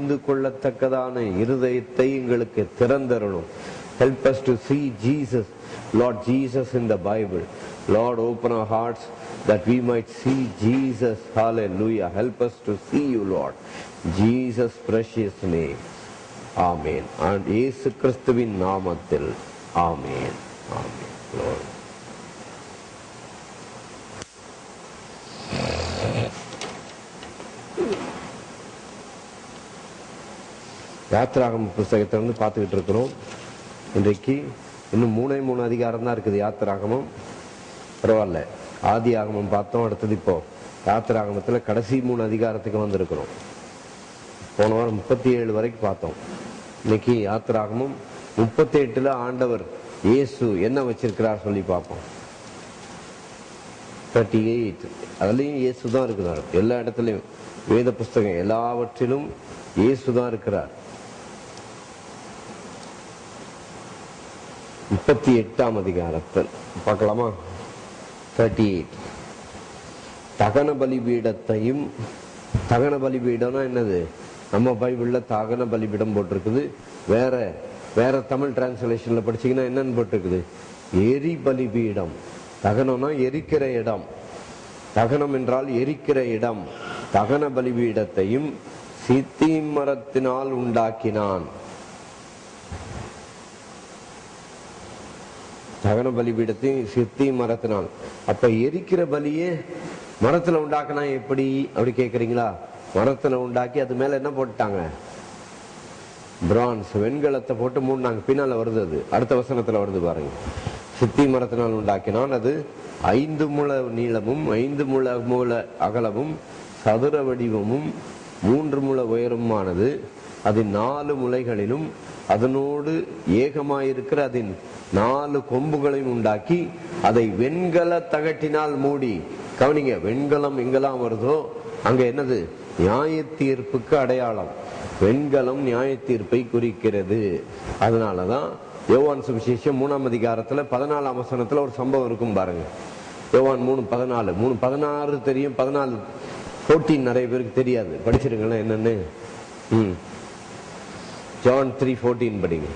அறிந்து கொள்ளத்தக்கதான இருதயத்தை எங்களுக்கு திறந்தரணும். Help us to see Jesus, Lord Jesus in the Bible. Lord, open our hearts that we might see Jesus. Hallelujah. Help us to see you, Lord. Jesus precious name. Amen. And இயேசு கிறிஸ்துவின் நாமத்தில் ஆமென். ஆமென். Lord. யாத்திராகம புஸ்தகத்தை வந்து பார்த்துக்கிட்டு இருக்கிறோம். இன்றைக்கு இன்னும் 3 அதிகாரம் தான் இருக்குது யாத்திராகமம். பரவாயில்ல, ஆதி ஆகமம் பார்த்தோம். அடுத்தது இப்போ யாத்திராகமத்தில் கடைசி 3 அதிகாரத்துக்கு வந்திருக்கிறோம். போன வாரம் 37 வரைக்கும் பார்த்தோம். இன்னைக்கு யாத்திராகமம் 38 ஆண்டவர் இயேசு என்ன வச்சிருக்கிறார் சொல்லி பார்ப்போம். 38 அதுலயும் இயேசு தான் இருக்கிறார். எல்லா இடத்துலையும் வேத புஸ்தகம் எல்லாவற்றிலும் இயேசு தான் இருக்கிறார். 38 அதிகாரத்தில் பார்க்கலாமா? 38 தகன பலிபீடத்தையும், தகன பலிபீடம்னா என்னது? நம்ம பைபிள்ல தகன பலிபீடம் போட்டிருக்குது. வேற தமிழ் டிரான்ஸ்லேஷன்ல படிச்சீங்கன்னா என்னன்னு போட்டிருக்குது? எரி பலிபீடம். தகனம்னா எரிக்கிற இடம். தகனம் என்றால் எரிக்கிற இடம். தகன பலிபீடத்தையும் சித்தீம் மரத்தினால் உண்டாக்கினான். தகன பலிபீடத்தையும் சித்தீம் மரத்தினால். அப்ப எரிக்கிற பலியே மரத்துல உண்டாக்கினா எப்படி அப்படி கேக்குறீங்களா? மரத்துல உண்டாக்கி அது மேல என்ன போட்டாங்க? பிரான்ஸ், வெண்கலத்தை போட்டு மூடினாங்க. பின்னால வருது, அது அடுத்த வசனத்துல வருது பாருங்க. சித்தி மரத்தினால் உண்டாக்கினான். அது 5 முழ நீளமும் 5 முழ அகலமும் சதுர வடிவமும் 3 முழ உயரமானது. அதன் 4 முளைகளிலும் அதனோடு ஏகமாயிருக்கிற அதன் 4 கொம்புகளையும் உண்டாக்கி அதை வெண்கல தகட்டினால் மூடி. கவனிங்க, வெண்கலம் எங்கெல்லாம் வருதோ அங்க என்னது? நியாய தீர்ப்புக்கு அடையாளம். வெண்கலம் நியாய தீர்ப்பை குறிக்கிறது. அதனாலதான் யோவான் சுவிசேஷம் 3 அதிகாரத்துல 14 வசனத்துல ஒரு சம்பவம் இருக்கும் பாருங்க. யோவான் 3:14 3:16 தெரியும், 14 நிறைய பேருக்கு தெரியாது. படிச்சிருங்களேன் என்னன்னு. John 3:14 படிங்க.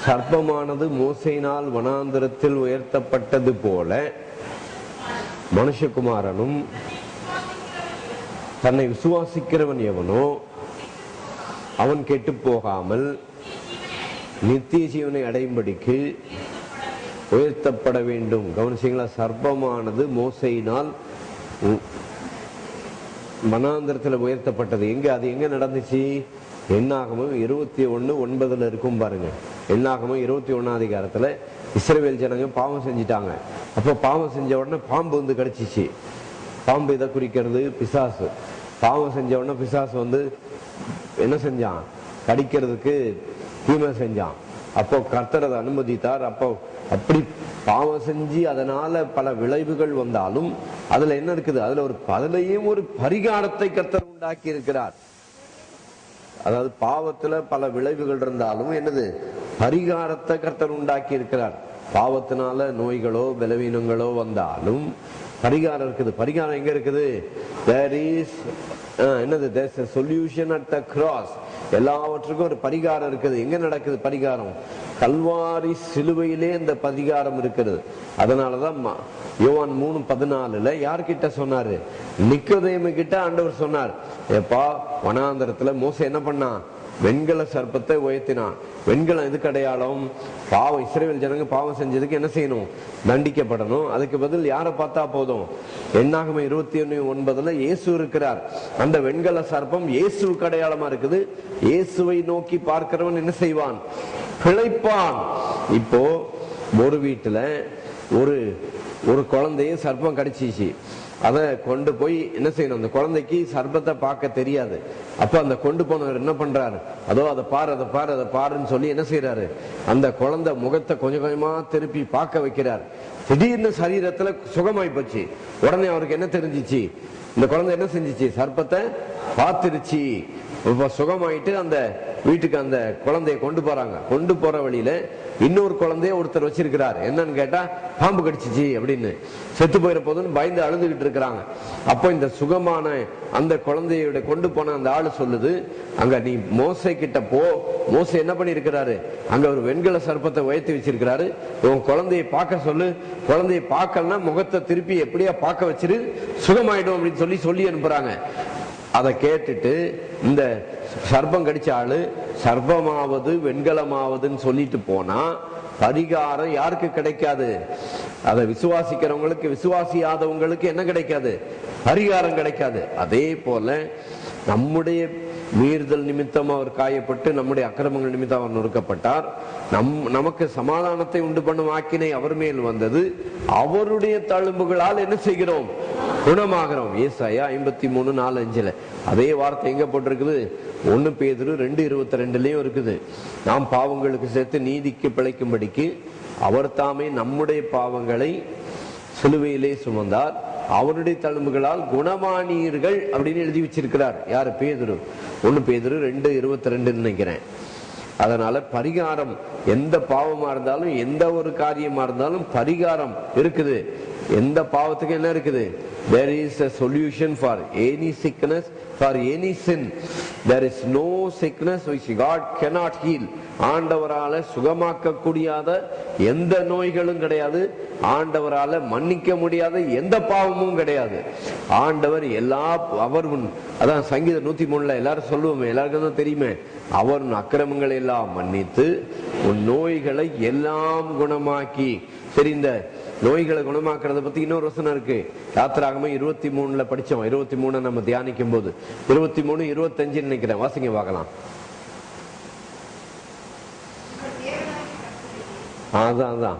சர்ப்பமானது மோசேயினால் வனாந்தரத்தில் உயர்த்தப்பட்டது போல மனுஷகுமாரனும் தன்னை விசுவாசிக்கிறவன் எவனோ அவன் கெட்டு போகாமல் நித்திய ஜீவனை அடையும்படிக்கு உயர்த்தப்பட வேண்டும். கவனிச்சீங்களா? சர்ப்பமானது மோசேயினால் வனாந்தரத்தில் உயர்த்தப்பட்டது. அது எங்க நடந்துச்சு? என்னாகமம் 21:9 இருக்கும் பாருங்க. என்னாகமம் 21 அதிகாரத்துல இஸ்ரவேல் ஜனங்க பாவம் செஞ்சிட்டாங்க. அப்ப பாவம் செஞ்ச உடனே பாம்பு வந்து கடிச்சிச்சு. பாம்பு இதை குறிக்கிறது பிசாசு. பாவம் செஞ்ச உடனே பிசாசு வந்து என்ன செஞ்சான்? கடிக்கிறதுக்கு தீமை செஞ்சான். அப்போ கர்த்தர் அதை அனுமதித்தார். அப்போ அப்படி பாவம் செஞ்சு அதனால பல விளைவுகள் வந்தாலும் அதுல என்ன இருக்குது? அதுலயும் ஒரு பரிகாரத்தை கர்த்தர் உண்டாக்கி இருக்கிறார். அதாவது பாவத்துல பல விளைவுகள் இருந்தாலும் என்னது? பரிகாரத்தை கர்த்தர் உண்டாக்கி இருக்கிறார். பாவத்தினால நோய்களோ பலவீனங்களோ வந்தாலும் பரிகாரம் இருக்குது. பரிகாரம் எங்க இருக்குது? There is என்னது? There's a solution at the cross. எல்லாவற்றுக்கும் ஒரு பரிகாரம் இருக்குது. எங்க நடக்குது பரிகாரம்? கல்வாரி சிலுவையிலே இந்த பரிகாரம் இருக்கிறது. அதனாலதான் யோவான் 3:14 யார்கிட்ட சொன்னாரு? நிக்கோதேமு கிட்ட ஆண்டவர் சொன்னார், ஏப்பா வனாந்தரத்துல மோசே என்ன பண்ணான்? வெண்கல சர்ப்பத்தை உயர்த்தினான். வெண்கலம் எதுக்கு அடையாளம்? பாவம், இஸ்ரவேல் ஜனங்க பாவம் செஞ்சதுக்கு என்ன செய்யணும்? தண்டிக்கப்படணும். அதுக்கு பதில் யாரை பார்த்தா போதும்? என்னாகமம் 21:9 இயேசு இருக்கிறார். அந்த வெண்கல சர்ப்பம் இயேசுவுக்கு அடையாளமா இருக்குது. இயேசுவை நோக்கி பார்க்கிறவன் என்ன செய்வான்? பிழைப்பான். இப்போ ஒரு வீட்டுல ஒரு குழந்தைய சர்ப்பம் கடிச்சிச்சு. அதை கொண்டு போய் என்ன செய்யணும்? அந்த குழந்தைக்கு சர்ப்பத்தை பார்க்க தெரியாது. அப்ப அந்த கொண்டு போனவர் என்ன பண்றாரு? அதோ அதை பாரு, அதை பாரு, அதை பாருன்னு சொல்லி என்ன செய்யறாரு? அந்த குழந்தை முகத்தை கொஞ்சம் கொஞ்சமா திருப்பி பார்க்க வைக்கிறார். திடீர்னு சரீரத்துல சுகமாய் போச்சு. உடனே அவருக்கு என்ன தெரிஞ்சிச்சு? இந்த குழந்தை என்ன செஞ்சிச்சு? சர்ப்பத்தை பார்த்துருச்சு. சுகமாயிட்டு அந்த வீட்டுக்கு அந்த குழந்தைய கொண்டு போறாங்க. கொண்டு போற வழியில இன்னொரு குழந்தைய ஒருத்தர் வச்சிருக்கிறார். என்னன்னு கேட்டா பாம்பு கடிச்சிச்சு அப்படின்னு, செத்து போயிட போதுன்னு பயந்து அழுதுகிட்டு இருக்கிறாங்க. அப்போ இந்த சுகமான அந்த குழந்தையோட கொண்டு போன அந்த ஆளு சொல்லுது, அங்க நீ மோசே கிட்ட போ. மோசே என்ன பண்ணி இருக்கிறாரு, அங்க ஒரு வெண்கல சர்ப்பத்தை உயர்த்தி வச்சிருக்கிறாரு, உன் குழந்தையை பார்க்க சொல்லு. குழந்தையை பார்க்கலன்னா முகத்தை திருப்பி எப்படியா பார்க்க வச்சிரு, சுகமாயிடும் அப்படின்னு சொல்லி அனுப்புறாங்க. அதை கேட்டுட்டு இந்த சர்ப்பம் கடிச்ச ஆளு சர்ப்பமாவது வெண்கலமாவதுன்னு சொல்லிட்டு போனா பரிகாரம் யாருக்கு கிடைக்காது? அதை விசுவாசிக்கிறவங்களுக்கு, விசுவாசியாதவங்களுக்கு என்ன கிடைக்காது? பரிகாரம் கிடைக்காது. அதே போல நம்முடைய மீறுதல் நிமித்தம் அவர் காயப்பட்டு, நம்முடைய அக்கிரமங்கள் நிமித்தம் அவர் நொறுக்கப்பட்டார். நமக்கு சமாதானத்தை உண்டு பண்ணும் ஆக்கினை அவர் மேல் வந்தது. அவருடைய தழும்புகளால் என்ன செய்கிறோம்? குணமாகிறோம். ஏசாயா 53:4-5 அதே வார்த்தை எங்க போட்டிருக்குது? 1 பேதுரு 2:22 இருக்குது. நாம் பாவங்களுக்கு சேர்த்து நீதிக்கு பிழைக்கும்படிக்கு அவர் தாமே நம்முடைய பாவங்களை சிலுவையிலே சுமந்தார், அவருடைய தழும்புகளால் குணமானீர்கள் அப்படின்னு எழுதி வச்சிருக்கிறார். யாரு? பேதுரு. 1 பேதுரு 2:22 நினைக்கிறேன். அதனால பரிகாரம், எந்த பாவமா இருந்தாலும் எந்த ஒரு காரியமா இருந்தாலும் பரிகாரம் இருக்குது. எந்த பாவத்துக்கு என்ன இருக்குது? There is a solution for any sickness, for any sin. There is no sickness which God cannot heal. ஆண்டவரால சுகமாக்க கூடியாத எந்த நோய்களும் கிடையாது. ஆண்டவரால மன்னிக்க முடியாத எந்த பாவமும் கிடையாது. ஆண்டவர் அவர் அதான் சங்கீதம் 103 எல்லாரும் சொல்லுவோமே, எல்லாருக்கும் தான் தெரியுமே, அவர் அக்கிரமங்களை எல்லாம் மன்னித்து உன் நோய்களை எல்லாம் குணமாக்கி. சரி, இந்த நோய்களை குணமாக்குறத பத்தி இன்னொரு வசனம் இருக்கு. யாத்திராகமம் 23 படிச்சோம். 23 நம்ம தியானிக்கும் போது 23:25 நினைக்கிறேன். வாசிங்க பார்க்கலாம். அதான்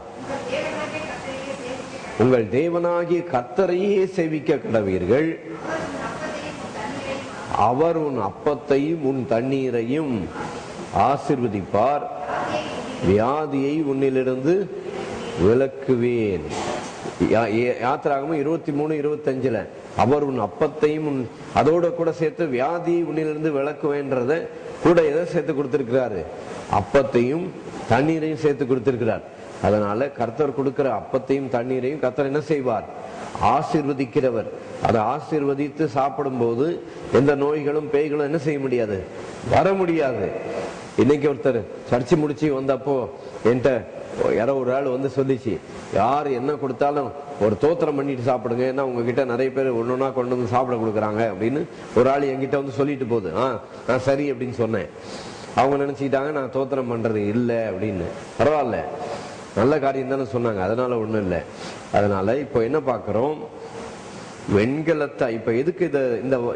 உங்கள் தேவனாகிய கர்த்தரையே சேவிக்க கடவீர்கள், அவர் உன் அப்பத்தையும் உன் தண்ணீரையும் ஆசீர்வதிப்பார், வியாதியை உன்னிலிருந்து விலக்குவேன். யாத்திராகமம் 23:25 அவர் உன் அப்பத்தையும் அதோட கூட சேர்த்து வியாதியை உன்னிலிருந்து விலக்குவேன்றத கூட எதை சேர்த்து கொடுத்திருக்கிறாரு? அப்பத்தையும் தண்ணீரையும் சேர்த்து கொடுத்திருக்கிறார். அதனால கர்த்தர் கொடுக்கிற அப்பத்தையும் தண்ணீரையும் கர்த்தர் என்ன செய்வார்? ஆசீர்வதிக்கிறவர். அதை ஆசீர்வதித்து சாப்பிடும் போது எந்த நோய்களும் பேய்களும் என்ன செய்ய முடியாது? வர முடியாது. இன்னைக்கு ஒருத்தர் சர்ச்சை முடிச்சு வந்தப்போ என்கிட்ட யாரோ ஒரு ஆள் வந்து சொல்லிச்சு, யார் என்ன கொடுத்தாலும் ஒரு தோத்திரம் பண்ணிட்டு சாப்பிடுங்க, ஏன்னா உங்ககிட்ட நிறைய பேர் ஒன்னொன்னா கொண்டு வந்து சாப்பிட கொடுக்குறாங்க அப்படின்னு ஒரு ஆள் என்கிட்ட வந்து சொல்லிட்டு போகுது. நான் சரி அப்படின்னு சொன்னேன். அவங்க நினைச்சுக்கிட்டாங்க நான் தோத்திரம் பண்றது இல்லை அப்படின்னு. பரவாயில்ல, நல்ல காரியம் தானே சொன்னாங்க, அதனால ஒண்ணும் இல்லை. அதனால இப்போ என்ன பார்க்கிறோம்? வெண்கலத்தை இப்ப எதுக்கு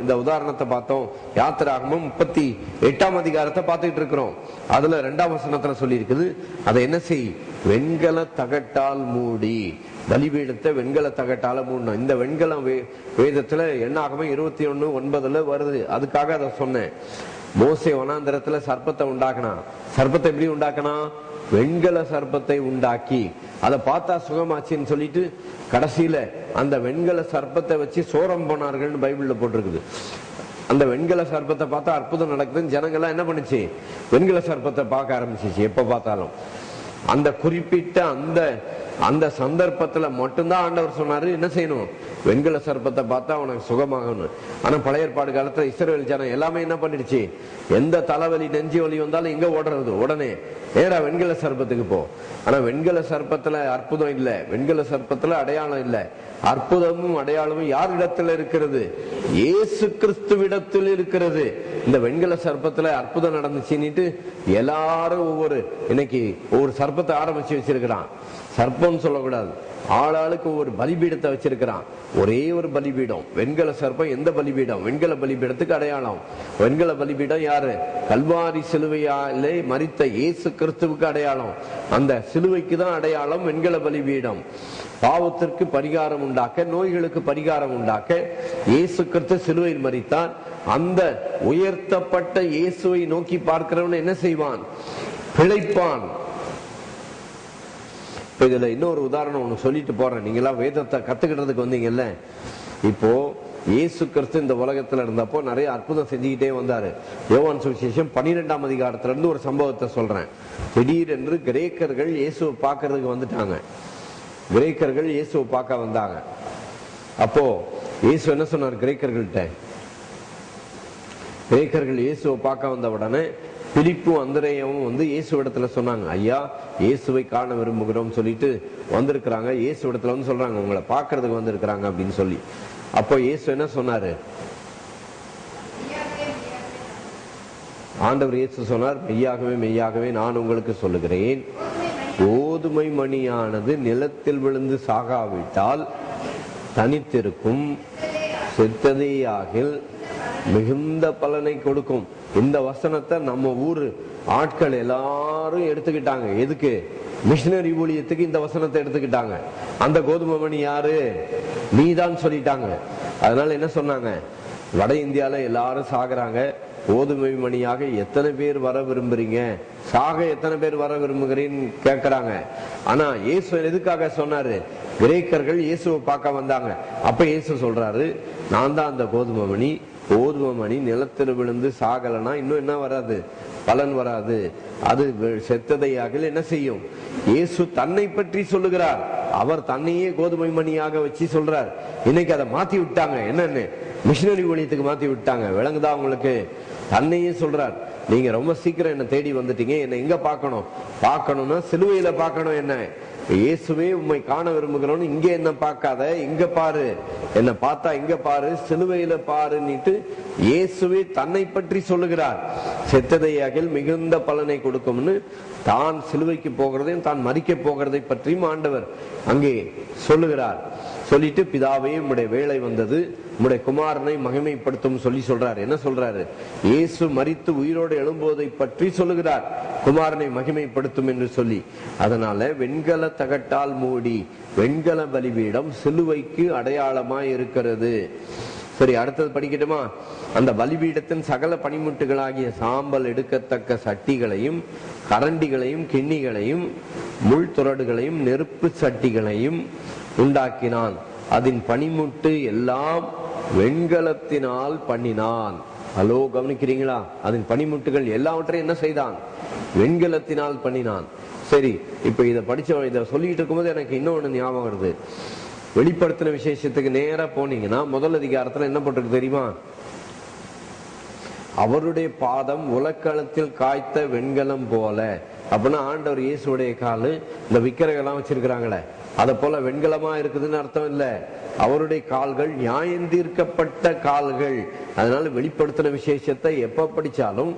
இந்த உதாரணத்தை பார்த்தோம்? யாத்திராகமம் 38ஆம் அதிகாரத்தை பார்த்துட்டு இருக்கிறோம். அதுல 2ஆம் வசனத்துல சொல்லி இருக்குது, அதை என்ன செய்? வெண்கல தகட்டால் மூடி. பலிபீடத்தை வெண்கல தகட்டால மூடணும். இந்த வெண்கலம் வேதத்துல என்னாகமம் 21:9 வருது. அதுக்காக அதை சொன்னேன். மோசே வனாந்திரத்துல சர்ப்பத்தை உண்டாக்கினா. சர்ப்பத்தை எப்படி உண்டாக்கினா? வெண்கல சர்ப்பத்தை உண்டாக்கி அதை பார்த்தா சுகமாச்சின்னு சொல்லிட்டு கடைசியில அந்த வெண்கல சர்ப்பத்தை வச்சு சோரம் போனார்கள் பைபிள்ல போட்டிருக்குது. அந்த வெண்கல சர்ப்பத்தை பார்த்தா அற்புதம் நடக்குதுன்னு ஜனங்கள்லாம் என்ன பண்ணுச்சு? வெண்கல சர்ப்பத்தை பார்க்க ஆரம்பிச்சிச்சு. எப்ப பார்த்தாலும் அந்த குறிப்பிட்ட அந்த சந்தர்ப்பத்துல மட்டும்தான் ஆண்டவர் சொன்னாரு என்ன செய்யணும்? வெண்கல சர்ப்பத்தை பார்த்தா உனக்கு சுகமாகணும். ஆனா பழைய ஏற்பாடு காலத்துல இஸ்ரவேல் ஜனம் எல்லாமே என்ன பண்ணிடுச்சு? எந்த தலைவலி நெஞ்சி வலி வந்தாலும் எங்க ஓடுறது? உடனே நேரா வெண்கல சர்ப்பத்துக்கு போ. ஆனா வெண்கல சர்ப்பத்துல அற்புதம் இல்லை, வெண்கல சர்ப்பத்துல அடையாளம் இல்லை. அற்புதமும் அடையாளமும் யாரிடத்துல இருக்கிறது? இயேசு கிறிஸ்துவிடத்தில் இருக்கிறது. இந்த வெண்கல சர்ப்பத்துல அற்புதம் நடந்துச்சுன்னுட்டு எல்லாரும் இன்னைக்கு ஒவ்வொரு சர்ப்பத்தை ஆரம்பிச்சு வச்சிருக்கிறான். சர்ப்பம் சொல்லக்கூடாது, ஆளாளுக்கு ஒவ்வொரு பலிபீடத்தை வச்சிருக்கிறான். ஒரே ஒரு பலிபீடம் வெண்கல சர்ப்பம். எந்த பலிபீடம்? வெண்கல பலிபீடத்துக்கு அடையாளம். வெண்கல பலிபீடம் யாரு? கல்வாரி சிலுவையாலே மரித்த இயேசு கிறிஸ்துவுக்கு அடையாளம். அந்த சிலுவைக்கு தான் அடையாளம் வெண்கல பலிபீடம். பாவத்திற்கு பரிகாரம் உண்டாக்க, நோய்களுக்கு பரிகாரம் உண்டாக்க இயேசு கிறிஸ்து சிலுவையில் மரித்தார். அந்த உயர்த்தப்பட்ட இயேசுவை நோக்கி பார்க்கிறவன் என்ன செய்வான்? பிழைப்பான். இதுல இன்னொரு உதாரணம் ஒண்ணு சொல்லிட்டு போறேன். நீங்க எல்லாம் வேதத்தை கத்துக்கிட்டதுக்கு வந்தீங்கல்ல, இப்போ இயேசு கிறிஸ்து இந்த உலகத்துல இருந்தப்போ நிறைய அற்புதம் செஞ்சுக்கிட்டே வந்தாரு. யோவான் சுவிசேஷம் 12ஆம் அதிகாரத்துல இருந்து ஒரு சம்பவத்தை சொல்றேன். திடீரென்று கிரேக்கர்கள் இயேசுவை பார்க்கறதுக்கு வந்துட்டாங்க. கிரேக்கர்கள் இயேசுவை பார்க்க வந்தாங்க. அப்போ இயேசு என்ன சொன்னார் கிரேக்கர்கள்ட்ட? கிரேக்கர்கள் இயேசுவை பார்க்க வந்த உடனே பிலிப்பும் அந்திரேயாவும் வந்து இயேசு இடத்துல சொன்னாங்க, ஐயா இயேசுவை காண விரும்புகிறோம் சொல்லிட்டு வந்திருக்கிறாங்க. இயேசு இடத்துல வந்து சொல்றாங்க, உங்களை பார்க்கறதுக்கு வந்திருக்கிறாங்க அப்படின்னு சொல்லி. அப்போ இயேசு என்ன சொன்னாரு? ஆண்டவர் இயேசு சொன்னார், மெய்யாகவே மெய்யாகவே நான் உங்களுக்கு சொல்லுகிறேன், கோதுமை மணியானது நிலத்தில் விழுந்து சாகாவிட்டால் தனித்திருக்கும், செத்ததேயாகில் மிகுந்த பலனை கொடுக்கும். இந்த வசனத்தை நம்ம ஊரு ஆட்கள் எல்லாரும் எடுத்துக்கிட்டாங்க. எதுக்கு? மிஷனரி ஊழியத்துக்கு இந்த வசனத்தை எடுத்துக்கிட்டாங்க. அந்த கோதுமை மணி யாரு? நீதான் சொல்லிட்டாங்க. அதனால என்ன சொன்னாங்க? வட இந்தியால எல்லாரும் சாகுறாங்க, கோதுமை மணியாக எத்தனை பேர் வர விரும்புறீங்க, சாக எத்தனை பேர் வர விரும்புகிறீன்னு கேட்கிறாங்க. ஆனா இயேசு எதுக்காக சொன்னாரு? கிரேக்கர்கள் இயேசுவை பார்க்க வந்தாங்க. அப்ப இயேசு சொல்றாரு, நான் தான் அந்த கோதுமை மணி. கோதுமை மணி நிலத்தில் விழுந்து சாகலனா இன்னும் என்ன வராது? பலன் வராது. அது செத்ததையாக என்ன செய்யும்? இயேசு தன்னை பற்றி சொல்லுகிறார். அவர் தன்னையே கோதுமை மணியாக வச்சு சொல்றார். இன்னைக்கு அதை மாத்தி விட்டாங்க. என்னன்னு? மிஷனரி ஊழியத்துக்கு மாத்தி விட்டாங்க. விளங்குதா உங்களுக்கு? தன்னையே சொல்றார், நீங்க ரொம்ப சீக்கிரம் என்ன தேடி வந்துட்டீங்க, என்ன எங்க பார்க்கணும்? பார்க்கணும்னா சிலுவையில பார்க்கணும். என்ன? இயேசுவே உம்மை காண விரும்புகிறோம், இங்க என்ன பார்க்காத, இங்க பாரு, என்ன பார்த்தா இங்க பாரு, சிலுவையில பாருன்னுட்டு இயேசுவே தன்னை பற்றி சொல்லுகிறார். செத்ததையாகில் மிகுந்த பலனை கொடுக்கும்னு தான் சிலுவைக்கு போகிறதையும் தான் மரிக்க போகிறதை பற்றியும் ஆண்டவர் அங்கே சொல்லுகிறார். சொல்லிட்டு, பிதாவே உம்முடைய வேலை வந்தது, உம்முடைய குமாரனை மகிமைப்படுத்தும் சொல்லி சொல்றாரு. என்ன சொல்றாரு? இயேசு மரித்து உயிரோடு எழும்புவதை பற்றி சொல்லுகிறார், குமாரனை மகிமைப்படுத்தும் என்று சொல்லி. அதனால வெண்கல தகட்டால் மூடி வெண்கல பலிபீடம் சிலுவைக்கு அடையாளமாய் இருக்கிறது. சரி, அடுத்தது படிக்கட்டுமா? அந்த பலிபீடத்தின் சகல பனிமுட்டுகளாகிய சாம்பல் எடுக்கத்தக்க சட்டிகளையும் கரண்டிகளையும் கிண்ணிகளையும் முள் துறடுகளையும் நெருப்பு சட்டிகளையும் உண்டாக்கினான். அதன் பனிமுட்டு எல்லாம் வெண்கலத்தினால் பண்ணினான். ஹலோ, கவனிக்கிறீங்களா? அதன் பனிமுட்டுகள் எல்லாவற்றையும் என்ன செய்தான்? வெண்கலத்தினால் பண்ணினான். சரி, இப்ப இதை இதை சொல்லிட்டு இருக்கும்போது எனக்கு இன்னொன்னு ஞாபகம் வருது. வெளிப்படுத்தின விசேஷத்துக்கு நேரா போனீங்கன்னா முதல் அதிகாரத்துல என்ன போட்டிருக்கு தெரியுமா? அவருடைய பாதம் உலக்களத்தில் காய்த்த வெண்கலம் போல. அப்படின்னா ஆண்டவர் இயேசுடைய காலு இந்த விக்கிரகெல்லாம் வச்சிருக்கிறாங்களே அதை போல வெண்கலமா இருக்குதுன்னு அர்த்தம் இல்ல. அவருடைய கால்கள் நியாயந்தீர்க்கப்பட்ட கால்கள். அதனால வெளிப்படுத்தின விசேஷத்தை எப்ப படிச்சாலும்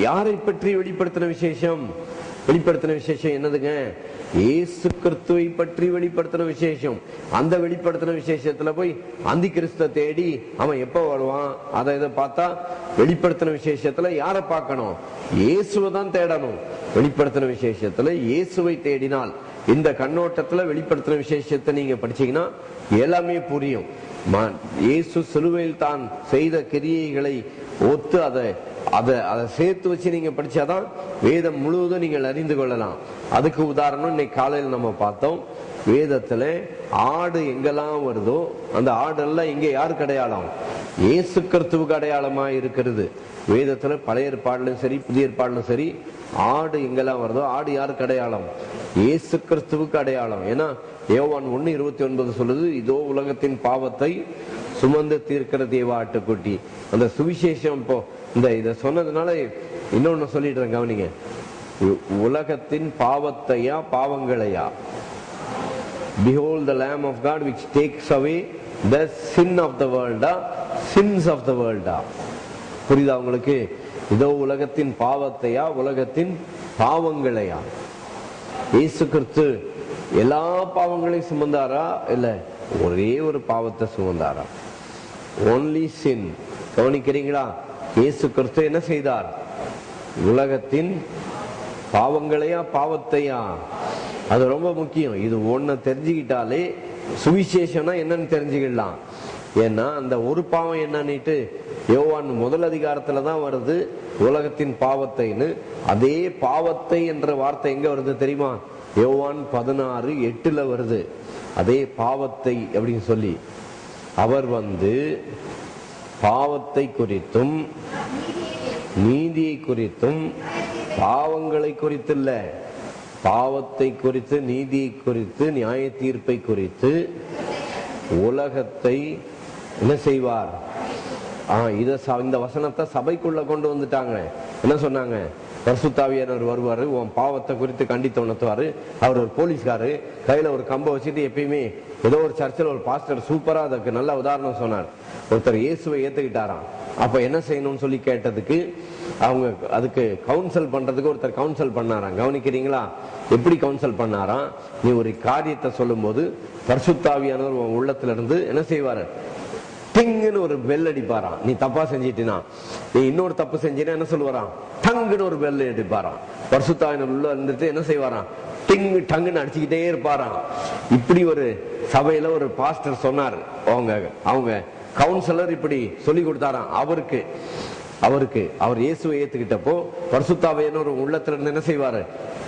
யாரை பற்றி வெளிப்படுத்தின விசேஷம்? வெளிப்படுத்தின விசேஷம் என்னதுங்க? இயேசு கிறிஸ்துவை பற்றி வெளிப்படுத்தின விசேஷம். அந்த வெளிப்படுத்தின விசேஷத்துல போய் அந்தி கிறிஸ்துவை தேடி அவன் எப்ப வருவான் அதை இதை பார்த்தா, வெளிப்படுத்தின விசேஷத்துல யாரை பார்க்கணும்? இயேசுவை தான் தேடணும். வெளிப்படுத்தின விசேஷத்துல இயேசுவை தேடினால், இந்த கண்ணோட்டத்துல வெளிப்படுத்தின விசேஷத்தை நீங்க படிச்சீங்கன்னா எல்லாமே புரியும். இயேசு சிலுவையில் தான் செய்த கிரியைகளை ஒத்து அதை சேர்த்து வச்சு நீங்க படிச்சாதான் வேதம் முழுவதும் நீங்கள் அறிந்து கொள்ளலாம். அதுக்கு உதாரணம் இன்னைக்கு காலையில் நம்ம பார்த்தோம். வேதத்துல ஆடு எங்கெல்லாம் வருதோ அந்த ஆடெல்லாம் இங்க யாருக்கு அடையாளம்? இயேசு கிறிஸ்துவுக்கு அடையாளமா இருக்கிறது. வேதத்துல பழைய ஏற்பாடுலும் சரி புதிய ஏற்பாடுலும் சரி ஆடு எங்கெல்லாம் வருதோ ஆடு யாருக்கு அடையாளம்? இயேசு கிறிஸ்துவுக்கு அடையாளம். ஏன்னா யோவான் 1:29 சொல்லுது, இதோ உலகத்தின் பாவத்தை சுமந்து தீர்க்கிற தேவ ஆட்டுக்குட்டி. அந்த சுவிசேஷம் இப்போ இதை சொன்னதுனால இன்னொன்னு சொல்லிடுறேன், கவனிங்க. உலகத்தின் பாவத்தையா பாவங்களையா? Behold the Lamb of God which takes away the sin of the world, sins of the world. புரியுதா உங்களுக்கு? இதோ உலகத்தின் பாவத்தையா உலகத்தின் பாவங்களையா? இயேசு கிறிஸ்து எல்லா பாவங்களையும் சுமந்தாரா? இல்ல, ஒரே ஒரு பாவத்தை சுமந்தாரா? only sin. கவனிக்கிறீங்களா? இயேசு கிறிஸ்து என்ன செய்தார்? உலகத்தின் பாவங்களையா பாவத்தையா? அது ரொம்ப முக்கியம். இது ஒன்ன தெரிஞ்சுக்கிட்டாலே சுவிசேஷம்னா என்னன்னு தெரிஞ்சுக்கலாம். ஏன்னா அந்த ஒரு பாவம் என்னன்னுட்டு யோவான் முதல் அதிகாரத்துல தான் வருது உலகத்தின் பாவத்தைன்னு. அதே பாவத்தை என்ற வார்த்தை எங்க வருது தெரியுமா? யோவான் 16:8 வருது. அதே பாவத்தை அப்படின்னு சொல்லி. அவர் வந்து பாவத்தை குறித்தும் நீதியை குறித்தும், பாவங்களை குறித்து இல்ல, பாவத்தை குறித்து, நீதியை குறித்து, நியாய தீர்ப்பை குறித்து உலகத்தை என்ன செய்வார்? இந்த வசனத்தை சபைக்குள்ள கொண்டு வந்துட்டாங்க. என்ன சொன்னாங்க? பரிசுத்தாவியானவர் வருவாரு, உன் பாவத்தை குறித்து கண்டித்து உணர்த்துவாரு. அவர் ஒரு போலீஸ்காரு, கையில ஒரு கம்பை வச்சுட்டு, எப்பயுமே ஏதோ ஒரு சர்ச்சில் ஒரு பாஸ்டர் சூப்பரா அதுக்கு நல்ல உதாரணம் சொன்னார். ஒருத்தர் இயேசுவை ஏத்துக்கிட்டாராம். அப்ப என்ன செய்யணும்னு சொல்லி கேட்டதுக்கு அவங்க அதுக்கு கவுன்சில் பண்றதுக்கு ஒருத்தர் கவுன்சில் பண்ணாராம். கவனிக்கிறீங்களா? எப்படி கவுன்சில் பண்ணாராம்? நீ ஒரு காரியத்தை சொல்லும் போது பரிசுத்தாவியானவர் உன் உள்ளத்துல இருந்து என்ன செய்வாரு? டிங்குன்னு ஒரு பெல் அடிப்பாராம். நீ தப்பா செஞ்சிட்டினா, நீ இன்னொரு தப்பு செஞ்சினா என்ன சொல்லுவாராம்? டங்குன்னு ஒரு பெல் அடிப்பாராம். பரிசுத்தாவியானவர் உள்ள இருந்துட்டு என்ன செய்வாராம்? டிங்கு டங்குன்னு அடிச்சுக்கிட்டே இருப்பாராம். இப்படி ஒரு சபையில ஒரு பாஸ்டர் சொன்னார். அவங்க கவுன்சிலர் இப்படி சொல்லி கொடுத்தாராம். அவர் இயேசுவை ஏத்துக்கிட்டப்போ பரிசுத்தாவியானவர் உள்ளத்துல இருந்து என்ன செய்வாரு?